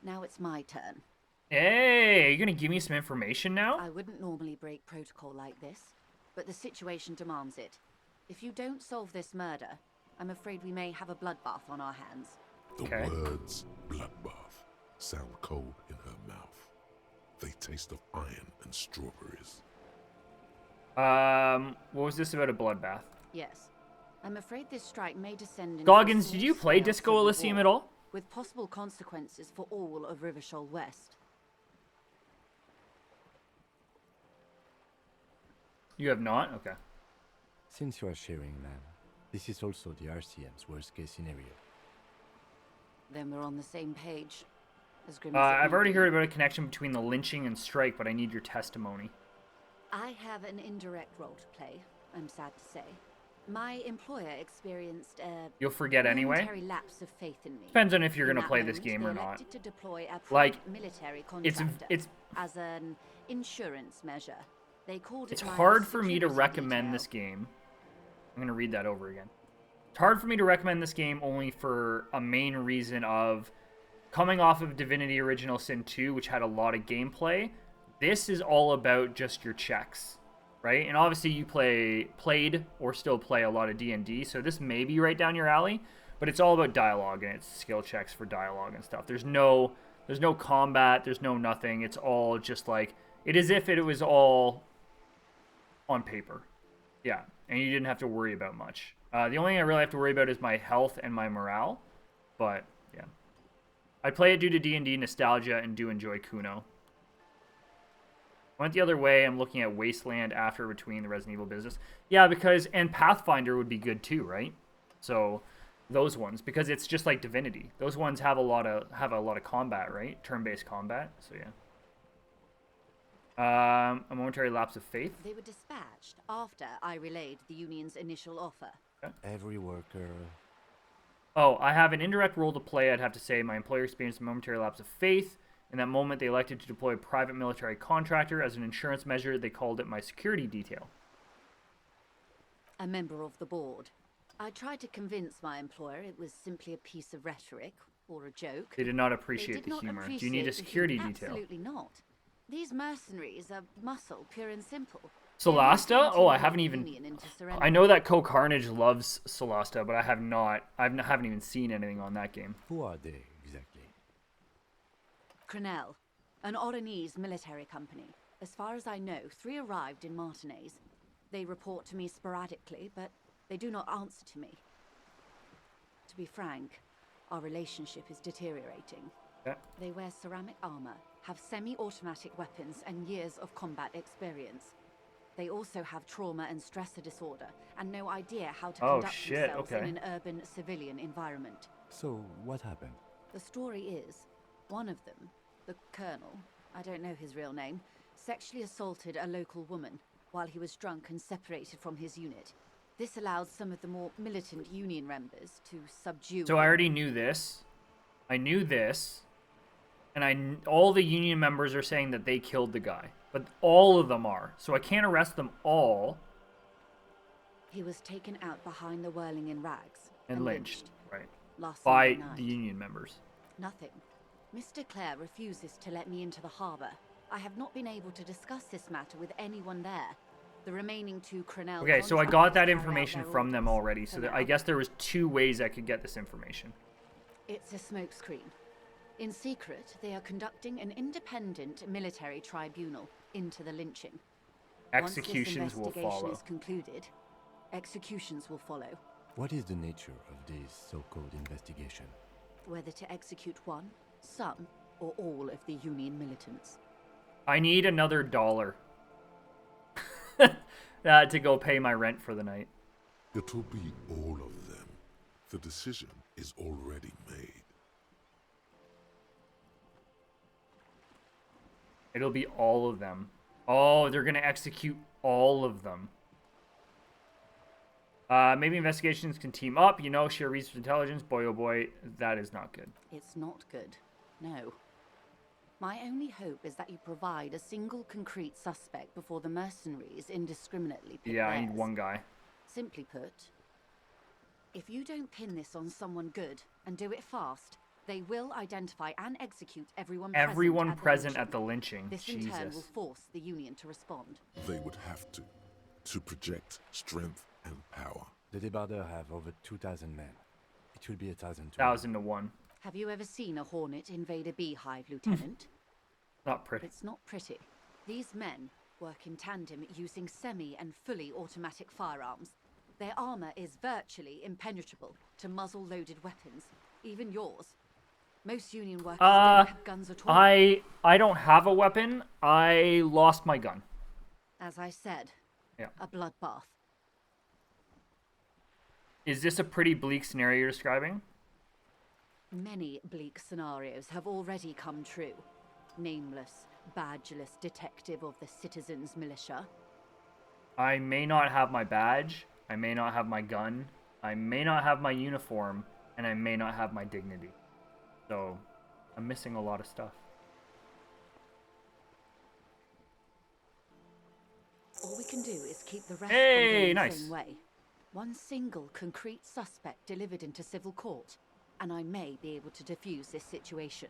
Now it's my turn. Hey, are you gonna give me some information now? I wouldn't normally break protocol like this, but the situation demands it. If you don't solve this murder, I'm afraid we may have a bloodbath on our hands. The words bloodbath sound cold in her mouth. They taste of iron and strawberries. What was this about a bloodbath? Yes. I'm afraid this strike may descend into Goggins, did you play Disco Elysium at all? With possible consequences for all of Rivershoal West. You have not? Okay. Since you are sharing, ma'am, this is also the RCM's worst-case scenario. Then we're on the same page. As grim as I've already heard about a connection between the lynching and strike, but I need your testimony. I have an indirect role to play, I'm sad to say. My employer experienced a You'll forget anyway. momentary lapse of faith in me. Depends on if you're In going to that play this moment, game they or not. elected to deploy a Like, private military it's contractor as an insurance measure. They called It's it my hard for me to security recommend detail. this game. I'm going to read that over again. It's hard for me to recommend this game only for a main reason of coming off of Divinity Original Sin 2, which had a lot of gameplay. This is all about just your checks, right? And obviously you played or still play a lot of D&D, so this may be right down your alley, but it's all about dialogue and it's skill checks for dialogue and stuff. There's no combat, there's no nothing. It's all just like, it is if it was all on paper. Yeah, and you didn't have to worry about much. The only thing I really have to worry about is my health and my morale, but yeah. I play it due to D&D nostalgia and do enjoy Kuno. I went the other way. I'm looking at Wasteland after between the Resident Evil business. Yeah, because, and Pathfinder would be good too, right? So those ones, because it's just like Divinity. Those ones have a lot of combat, right? Turn-based combat. So yeah. A momentary lapse of faith. They were dispatched after I relayed the union's initial offer. Okay. Every worker... Oh, I have an indirect role to play. I'd have to say my employer experienced a momentary lapse of faith. In that moment, they elected to deploy a private military contractor as an insurance measure. They called it my security detail. A member of the board. I tried to convince my employer it was simply a piece of rhetoric or a joke. They did not appreciate the humor. Do you need a security detail? Absolutely not. These mercenaries are muscle, pure and simple. Solasta? Oh, I haven't even... I know that Co-Carnage loves Solasta, but I haven't even seen anything on that game. Who are they, exactly? Crenell, an Oranese military company. As far as I know, 3 arrived in Martinez. They report to me sporadically, but they do not answer to me. To be frank, our relationship is deteriorating. Yeah. They wear ceramic armor, have semi-automatic weapons, and years of combat experience. They also have trauma and stressor disorder, and no idea how to conduct themselves in an urban civilian environment. So, what happened? The story is, one of them, the Colonel, I don't know his real name, sexually assaulted a local woman while he was drunk and separated from his unit. This allowed some of the more militant Union members to subdue So I already knew this. I knew this. And all the Union members are saying that they killed the guy. But all of them are. So I can't arrest them all. He was taken out behind the whirling in rags. And lynched. Right. By the Union members. Nothing. Mr. Clare refuses to let me into the harbour. I have not been able to discuss this matter with anyone there. The remaining 2 Crenell... Okay, so I got that information from them already. So I guess there was 2 ways I could get this information. It's a smokescreen. In secret, they are conducting an independent military tribunal into the lynching. Executions will follow. Once this investigation is concluded, executions will follow. What is the nature of this so-called investigation? Whether to execute one, some, or all of the Union militants. I need another $1 to go pay my rent for the night. It'll be all of them. The decision is already made. It'll be all of them. Oh, they're gonna execute all of them. Maybe investigations can team up, you know, share research intelligence. Boy, oh boy, that is not good. It's not good. No. My only hope is that you provide a single concrete suspect before the mercenaries indiscriminately pick Yeah, I need theirs. one guy. Simply put, if you don't pin this on someone good and do it fast, they will identify and execute everyone present at the lynching. This in turn will force the Union to respond. They would have to project strength and power. The Debardeurs have over 2,000 men. It will be 1,000 to 1,000 to 1. Have you ever seen a Hornet invade a beehive, Lieutenant? Not pretty. It's not pretty. These men work in tandem using semi and fully automatic firearms. Their armor is virtually impenetrable to muzzle-loaded weapons, even yours. Most Union workers don't have guns at all. I don't have a weapon. I lost my gun. As I said, yeah. A bloodbath. Is this a pretty bleak scenario you're describing? Many bleak scenarios have already come true. Nameless, badgeless detective of the citizens' militia. I may not have my badge. I may not have my gun. I may not have my uniform. And I may not have my dignity. So, I'm missing a lot of stuff. All we can do is keep the rest hey, going nice. the same way. One single concrete suspect delivered into civil court, and I may be able to defuse this situation.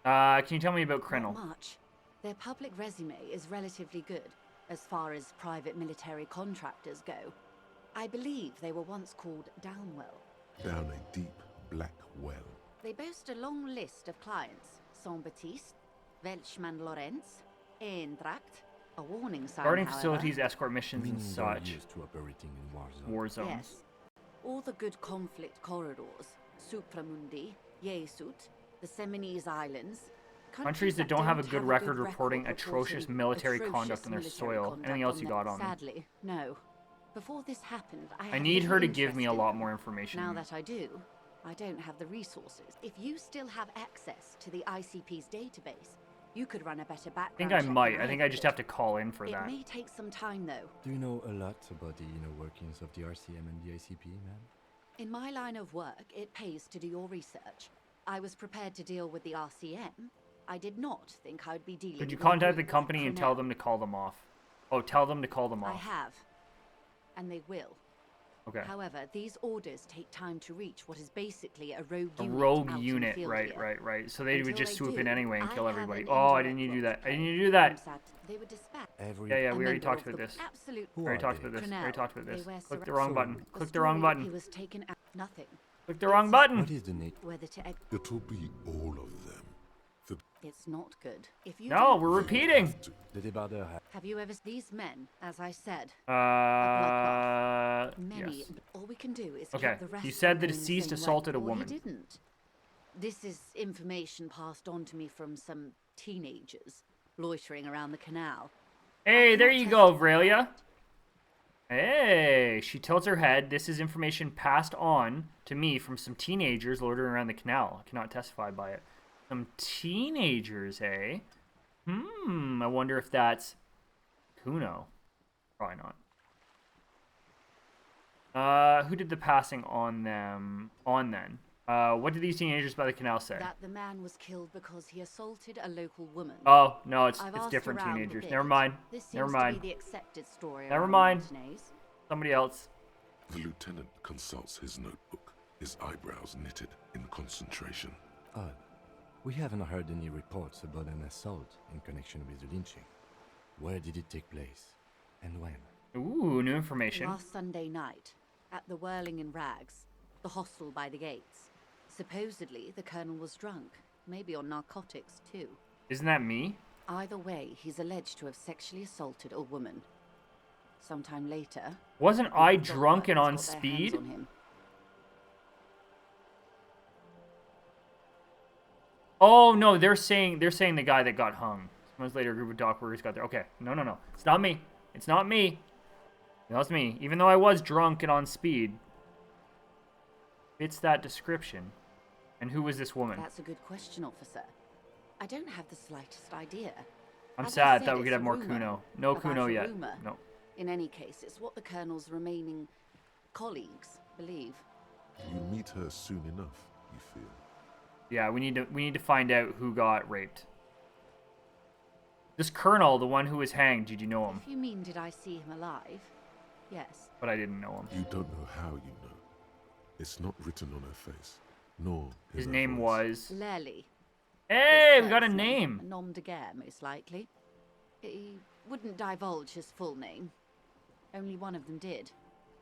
Can you tell me about Krennel? Not much. Their public resume is relatively good, as far as private military contractors go. I believe they were once called Downwell. Down a deep black well. They boast a long list of clients. Saint-Baptiste, Welchman Lorenz, Eintracht, a warning sign, Guarding however. facilities, escort missions, and such. Used to operating in war zones. Yes. All the good conflict corridors. Supramundi, Yesut, the Seminese Islands. Countries that don't have a good record reporting atrocious military conduct on their soil. Anything else you got on them? Sadly, no. Before this happened, I need her to give me a lot more information. Now that I do, I don't have the resources. If you still have access to the ICP's database, you could run a better background I think I check might. than I think I just have to call in for that. It may take some time, though. Do you know a lot about the inner workings of the RCM and the ICP, man? In my line of work, it pays to do your research. I was prepared to deal with the RCM. I did not think I'd be dealing with... Could you contact the company and tell them to call them off? Oh, tell them to call them off. I have. And they will. Okay. However, these orders take time to reach what is basically a rogue unit. A rogue out unit, in the field right, here. right. So they Until would just swoop do, in anyway and I kill have everybody. an Oh, I didn't indirect need to do that. role I to didn't need to play. do that. They were dispatched. Yeah, we already member talked of about the this. absolute We already talked about this. We already talked about They this. wear Click the surround- wrong button. The Click the wrong story button. He was taken out. Nothing. Click the wrong button. What is the need? Whether to It will be all of them. It's not good. If you No, don't- we're repeating. The Debardeurs Have you ever these men, as I said? Many. Yes. All we can do is Okay, keep the rest you said the going deceased same way. assaulted a Or woman. He didn't. This is information passed on to me from some teenagers loitering around the canal. Hey, there you go, Vralia. Hey, she tilts her head. This is information passed on to me from some teenagers loitering around the canal. I cannot testify by it. Some teenagers, eh? I wonder if that's Kuno. Probably not. Who did the passing on them? What did these teenagers by the canal say? That the man was killed because he assaulted a local woman. Oh, no, it's I've asked different around a teenagers. bit. Never mind. This seems Never to mind. be the accepted story Never around mind. matinees. Somebody else. The lieutenant consults his notebook, his eyebrows knitted in concentration. Odd. We haven't heard any reports about an assault in connection with the lynching. Where did it take place? And when? Ooh, new information. Last Sunday night, at the Whirling in Rags, the hostel by the gates. Supposedly, the colonel was drunk, maybe on narcotics too. Isn't that me? Either way, he's alleged to have sexually assaulted a woman. Sometime later... Wasn't I drunk and on speed? On him. Oh no, they're saying the guy that got hung. Months later, a group of dock workers got there. Okay, no. It's not me. It's not me. That's me. Even though I was drunk and on speed. It's that description. And who was this woman? That's a good question, officer. I don't have the slightest idea. I'm As I sad said, that we it's could have a more rumor Kuno. No about Kuno a yet. rumor. No. In any case, it's what the Colonel's remaining colleagues believe. You meet her soon enough, you feel. Yeah, we need to find out who got raped. This Colonel, the one who was hanged, did you know him? If you mean, did I see him alive? Yes. But I didn't know him. You don't know how you know. It's not written on her face, nor in His her name voice. was... Lely. Hey, His we got a first name. A nom de guerre, most likely. He wouldn't divulge his full name. Only one of them did.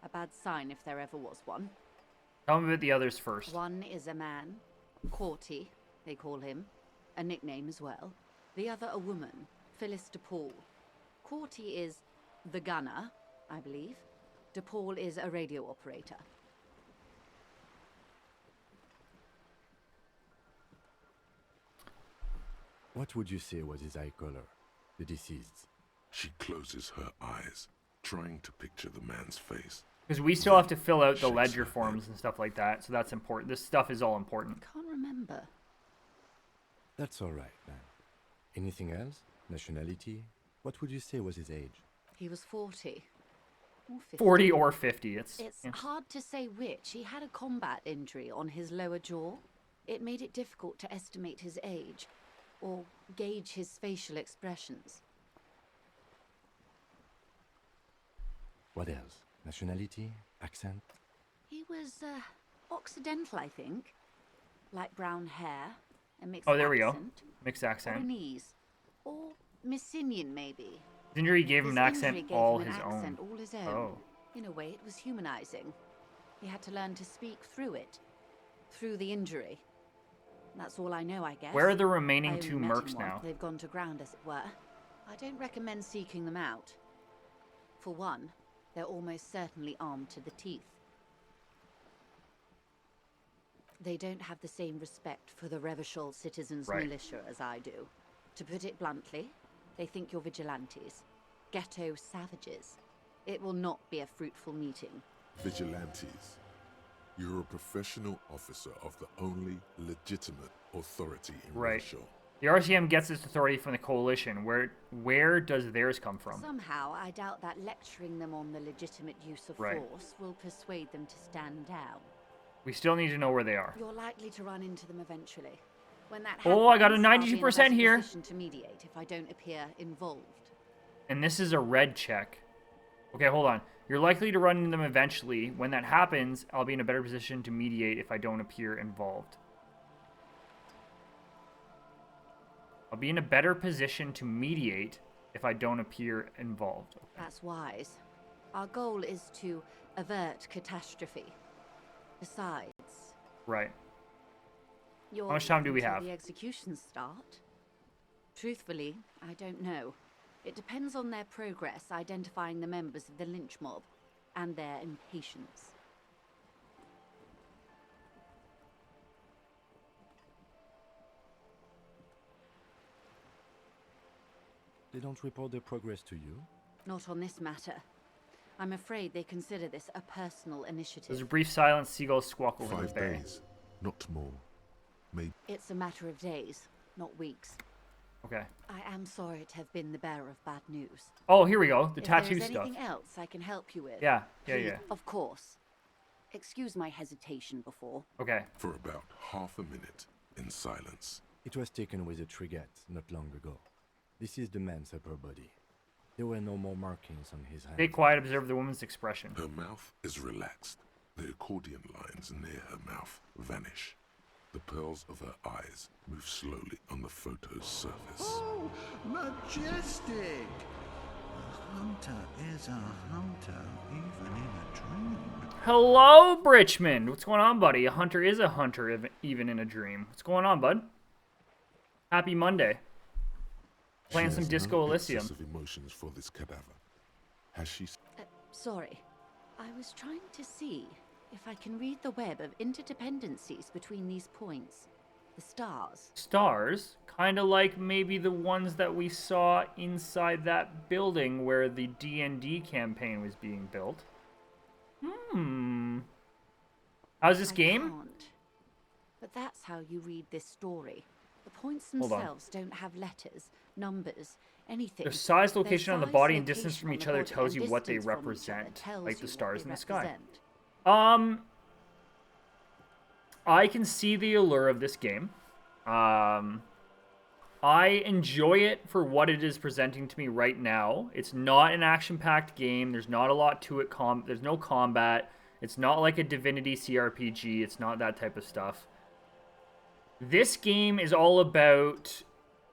A bad sign if there ever was one. Tell me about the others first. One is a man, Corty, they call him, a nickname as well. The other a woman, Phyllis DePaul. Corty is the gunner, I believe. DePaul is a radio operator. What would you say was his eye color, the deceased? She closes her eyes, trying to picture the man's face. Because we still have to fill out the ledger forms and stuff like that, so that's important. This stuff is all important. Can't remember. That's all right, then. Anything else? Nationality? What would you say was his age? He was 40. Or 50. 40 or 50. It's yeah. hard to say which. He had a combat injury on his lower jaw. It made it difficult to estimate his age or gauge his facial expressions. What else? Nationality? Accent? He was Occidental, I think. Light brown hair, a mixed Oh, there we go. accent. Mixed accent. Oronese. Or Messinian, maybe. His injury gave him This an accent injury gave all him an his accent own. all his own. Oh. In a way, it was humanizing. He had to learn to speak through it. Through the injury. That's all I know, I guess. Where are the I remaining only two met mercs him now? once. They've gone to ground, as it were. I don't recommend seeking them out. For one, they're almost certainly armed to the teeth. They don't have the same respect for the Revachol citizens' Right. militia as I do. To put it bluntly, they think you're vigilantes. Ghetto savages. It will not be a fruitful meeting. Vigilantes. You're a professional officer of the only legitimate authority in Right. Rachel. The RCM gets its authority from the coalition. Where does theirs come from? Somehow, I doubt that lecturing them on the legitimate use of Right. force will persuade them to stand down. We still need to know where they are. You're likely to run into them eventually. When that Oh, I got a happens, I'll be in 92% better here. position to mediate if I don't appear involved. And this is a red check. Okay, hold on. You're likely to run into them eventually. When that happens, I'll be in a better position to mediate if I don't appear involved. I'll be in a better position to mediate if I don't appear involved. Okay. That's wise. Our goal is to avert catastrophe. Besides, Right. you're How much time do we until have? the executions start? Truthfully, I don't know. It depends on their progress identifying the members of the lynch mob and their impatience. They don't report their progress to you? Not on this matter. I'm afraid they consider this a personal initiative. There's a brief silence. Seagulls squawk over 5 the bay. days, not more. Maybe. It's a matter of days, not weeks. Okay. I am sorry to have been the bearer of bad news. Oh, here we go. The If tattoo there is stuff. anything else I can help you with? Yeah, yeah, please- yeah. Of course. Excuse my hesitation before. Okay. For about half a minute, in silence. It was taken with a Trigat not long ago. This is the man's upper body. There were no more markings on his hands. Stay quiet. Observe the woman's expression. Her mouth is relaxed. The accordion lines near her mouth vanish. The pearls of her eyes move slowly on the photo's surface. Oh, majestic! A hunter is a hunter, even in a dream. Hello, Britchman. What's going on, buddy? A hunter is a hunter, even in a dream. What's going on, bud? Happy Monday. Playing She some has Disco no Elysium. excess of emotions for this cadaver. Has she? Sorry. I was trying to see if I can read the web of interdependencies between these points. The stars. Stars? Kind of like maybe the ones that we saw inside that building where the D&D campaign was being built. How's this game? Can't. But that's how you read this story. The points Hold on. themselves don't have letters, numbers, anything. Their size, location on the size, body, and distance location from on each the other body, tells and you what they distance from each other represent, tells like you the what stars they in the sky. represent. I can see the allure of this game. I enjoy it for what it is presenting to me right now. It's not an action-packed game. There's not a lot to it. There's no combat. It's not like a Divinity CRPG. It's not that type of stuff. This game is all about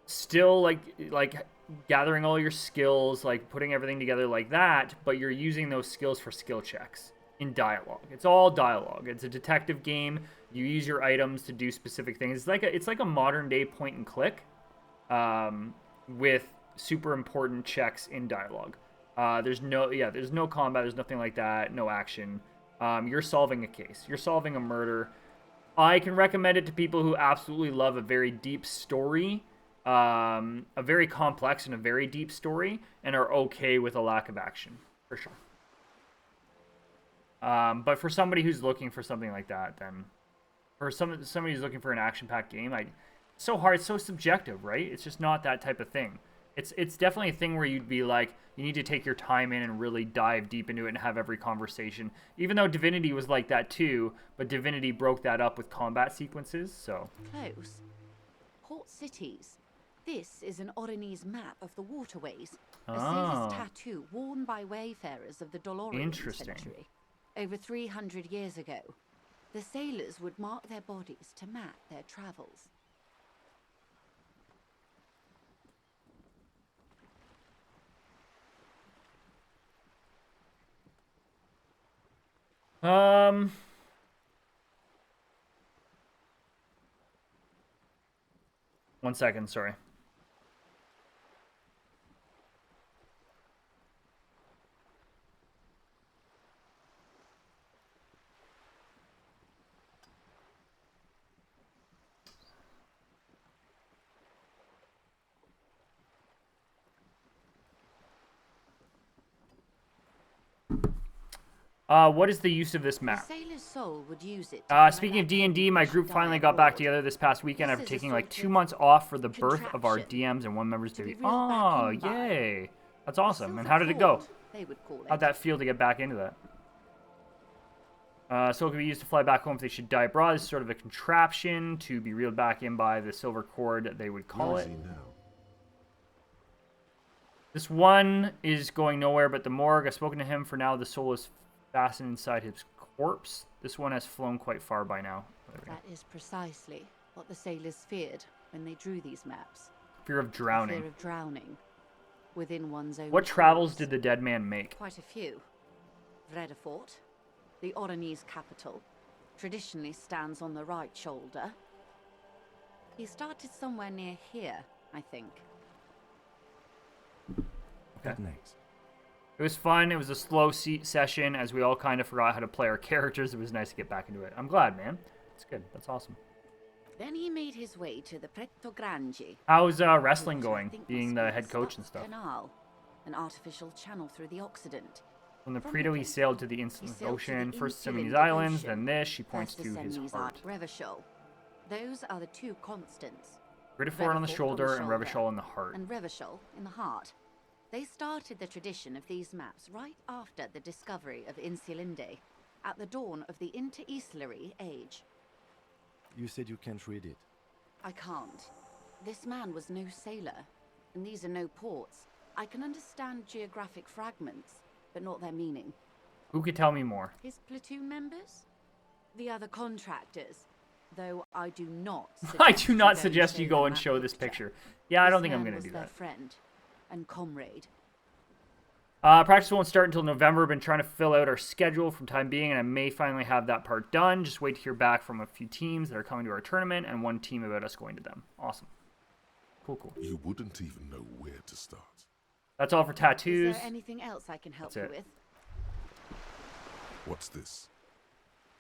still like gathering all your skills, like putting everything together like that, but you're using those skills for skill checks in dialogue. It's all dialogue. It's a detective game. You use your items to do specific things. It's like a modern day point and click, with super important checks in dialogue. There's no combat. There's nothing like that. No action. You're solving a case. You're solving a murder. I can recommend it to people who absolutely love a very deep story, a very complex and a very deep story, and are okay with a lack of action, for sure. But for somebody who's looking for something like that, then for somebody who's looking for an action-packed game, it's so hard. It's so subjective, right? It's just not that type of thing. It's definitely a thing where you'd be like, you need to take your time in and really dive deep into it and have every conversation. Even though Divinity was like that too, but Divinity broke that up with combat sequences, so. Close. Port cities. This is an Oronese map of the waterways. A sailor's tattoo worn by wayfarers of the Dolorian century. Over 300 years ago, the sailors would mark their bodies to map their travels. One second, sorry. What is the use of this map? The sailor's soul would use it. Speaking of D&D, my group finally got back together this past weekend after taking like 2 months off for the birth of our DMs and one member's baby. Oh, yay. That's awesome. And how did it go? How'd that feel to get back into that? So it can be used to fly back home if they should die abroad. It's sort of a contraption to be reeled back in by the silver cord, they would call it. This one is going nowhere but the morgue. I've spoken to him. For now, the soul is fastened inside his corpse. This one has flown quite far by now. That is precisely what the sailors feared when they drew these maps. Fear of drowning. Fear of drowning within one's own. What travels did the dead man make? Quite a few. Freddrock, the Oronese capital, traditionally stands on the right shoulder. He started somewhere near here, I think. Okay. It was fun. It was a slow session as we all kind of forgot how to play our characters. It was nice to get back into it. I'm glad, man. It's good. That's awesome. Then he made his way to the Preto Grande. How's wrestling going, being the head coach and stuff? Canal, an artificial channel through the Occident. From the Preto, he sailed to the Insular Ocean. First some of these islands, then this. She points to his heart. Revachol. Those are the two constants. Redefort on the shoulder and Revachol in the heart. And Revachol in the heart. They started the tradition of these maps right after the discovery of Insulinde, at the dawn of the Interinsulary Age. You said you can't read it. I can't. This man was no sailor, and these are no ports. I can understand geographic fragments, but not their meaning. Who could tell me more? His platoon members? The other contractors. Though I do not I do not suggest you go and show this picture. Yeah, I don't think I'm going to do that. Friend and comrade. Practice won't start until November. Been trying to fill out our schedule from time being, and I may finally have that part done. Just wait to hear back from a few teams that are coming to our tournament, and one team about us going to them. Awesome. Cool, cool. You wouldn't even know where to start. That's all for tattoos. Is there anything else I can help you with? What's this?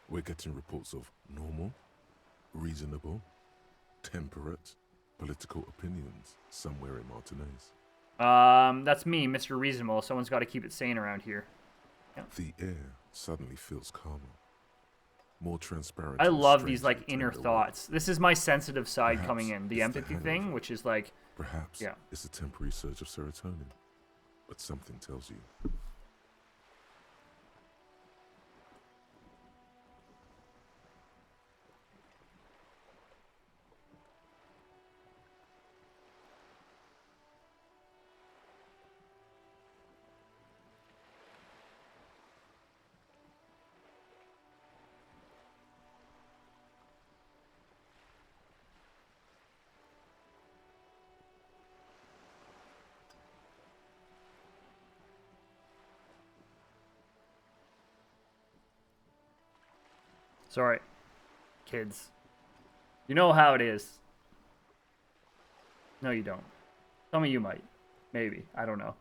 We're getting reports of normal, reasonable, temperate, political opinions somewhere in Martinez. That's me, Mr. Reasonable. Someone's got to keep it sane around here. Yeah. The air suddenly feels calmer. more transparent. I and love these like strangely inner tender thoughts. This is my sensitive side Perhaps coming in. The it's the empathy thing, hangover. which is like, Perhaps yeah. it's a temporary surge of serotonin, but something tells you. Sorry, kids. You know how it is. No, you don't. Some of you might. Maybe. I don't know.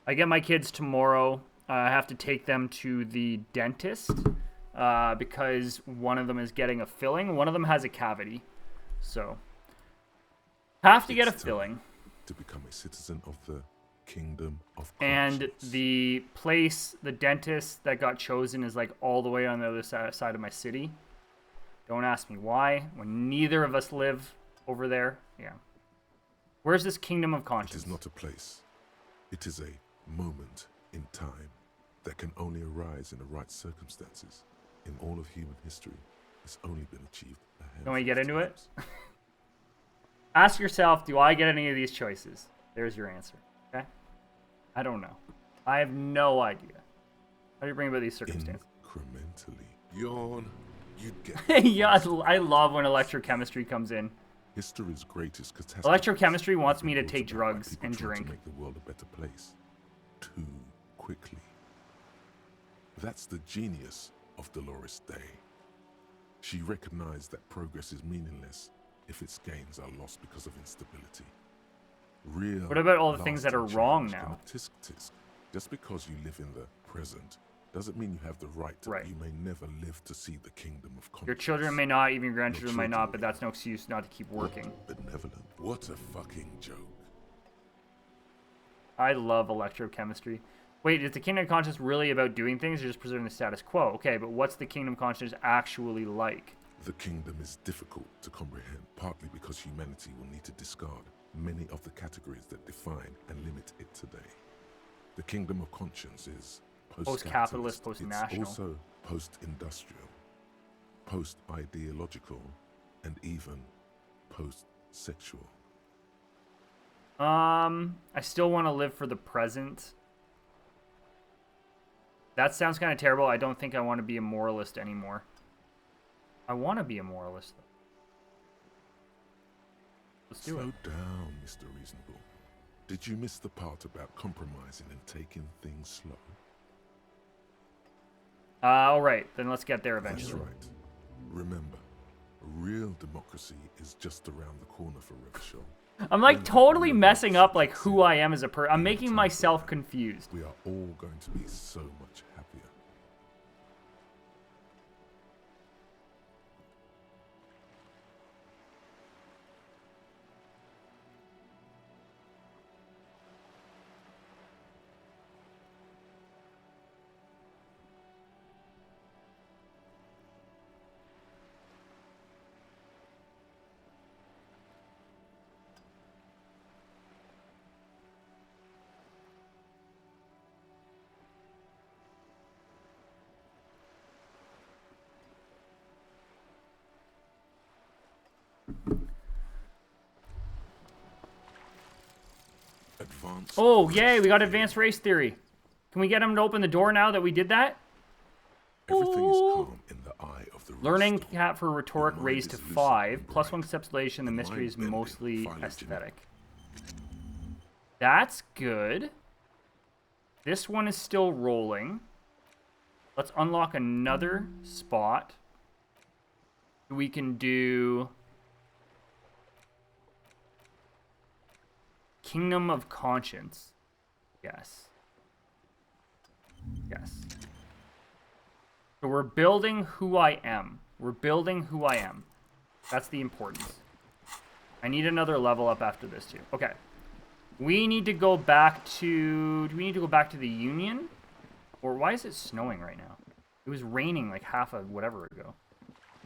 I get my kids tomorrow. I have to take them to the dentist because one of them is getting a filling. One of them has a cavity. So, have to get a filling. To become a citizen of the kingdom of And conscience. the place, the dentist that got chosen is like all the way on the other side of my city. Don't ask me why, when neither of us live over there. Yeah. Where's this kingdom of conscience? It is not a place. It is a moment in time that can only arise in the right circumstances. In all of human history, it's only been achieved a handful Can we get of into it? times. Ask yourself, do I get any of these choices? There's your answer. Okay? I don't know. I have no idea. How do you bring about these circumstances? Incrementally. Yawn. You'd get Yeah, I love when electrochemistry comes in. history's greatest catastrophe. Electrochemistry wants me to take drugs and drink. To make the world a better place. Too quickly. That's the genius of Dolores Day. She recognized that progress is meaningless if its gains are lost because of instability. Real. What about all the things that are lasting wrong change now? cannot tisk-tisk. Just because you live in the present doesn't mean you have the right to. Right. You may never live to see the kingdom of conscience. Your children may not, even your grandchildren Your may not, children but that's no excuse not to keep working. Benevolent. What a fucking joke. I love electrochemistry. Wait, is the kingdom of conscience really about doing things or just preserving the status quo? Okay, but what's the kingdom of conscience actually like? The kingdom is difficult to comprehend, partly because humanity will need to discard many of the categories that define and limit it today. The kingdom of conscience is Post-capitalist, post-capitalist, post-national. It's also post-industrial, post-ideological, and even post-sexual. I still want to live for the present. That sounds kind of terrible. I don't think I want to be a moralist anymore. I want to be a moralist, though. Let's do it. Slow down, Mr. Reasonable. Did you miss the part about compromising and taking things slow? All right, then let's get there That's eventually. right. Remember, real democracy is just around the corner for Revachol. I'm like totally messing up like who I am as a person. I'm making myself confused. We are all going to be so much happier. Advanced Oh, yay, we got advanced race theory. Can we get him to open the door now that we did that? Everything is calm in the eye of the Learning storm. cat for rhetoric Your mind raised to is lucid 5. and Plus bright. 1 conceptualization. The mystery is mind-bending, mostly phylogenetic. aesthetic. That's good. This one is still rolling. Let's unlock another spot. We can do Kingdom of Conscience. Yes. Yes. So we're building who I am. We're building who I am. That's the importance. I need another level up after this too. Okay. We need to go back to... Do we need to go back to the Union? Or why is it snowing right now? It was raining like half of whatever ago.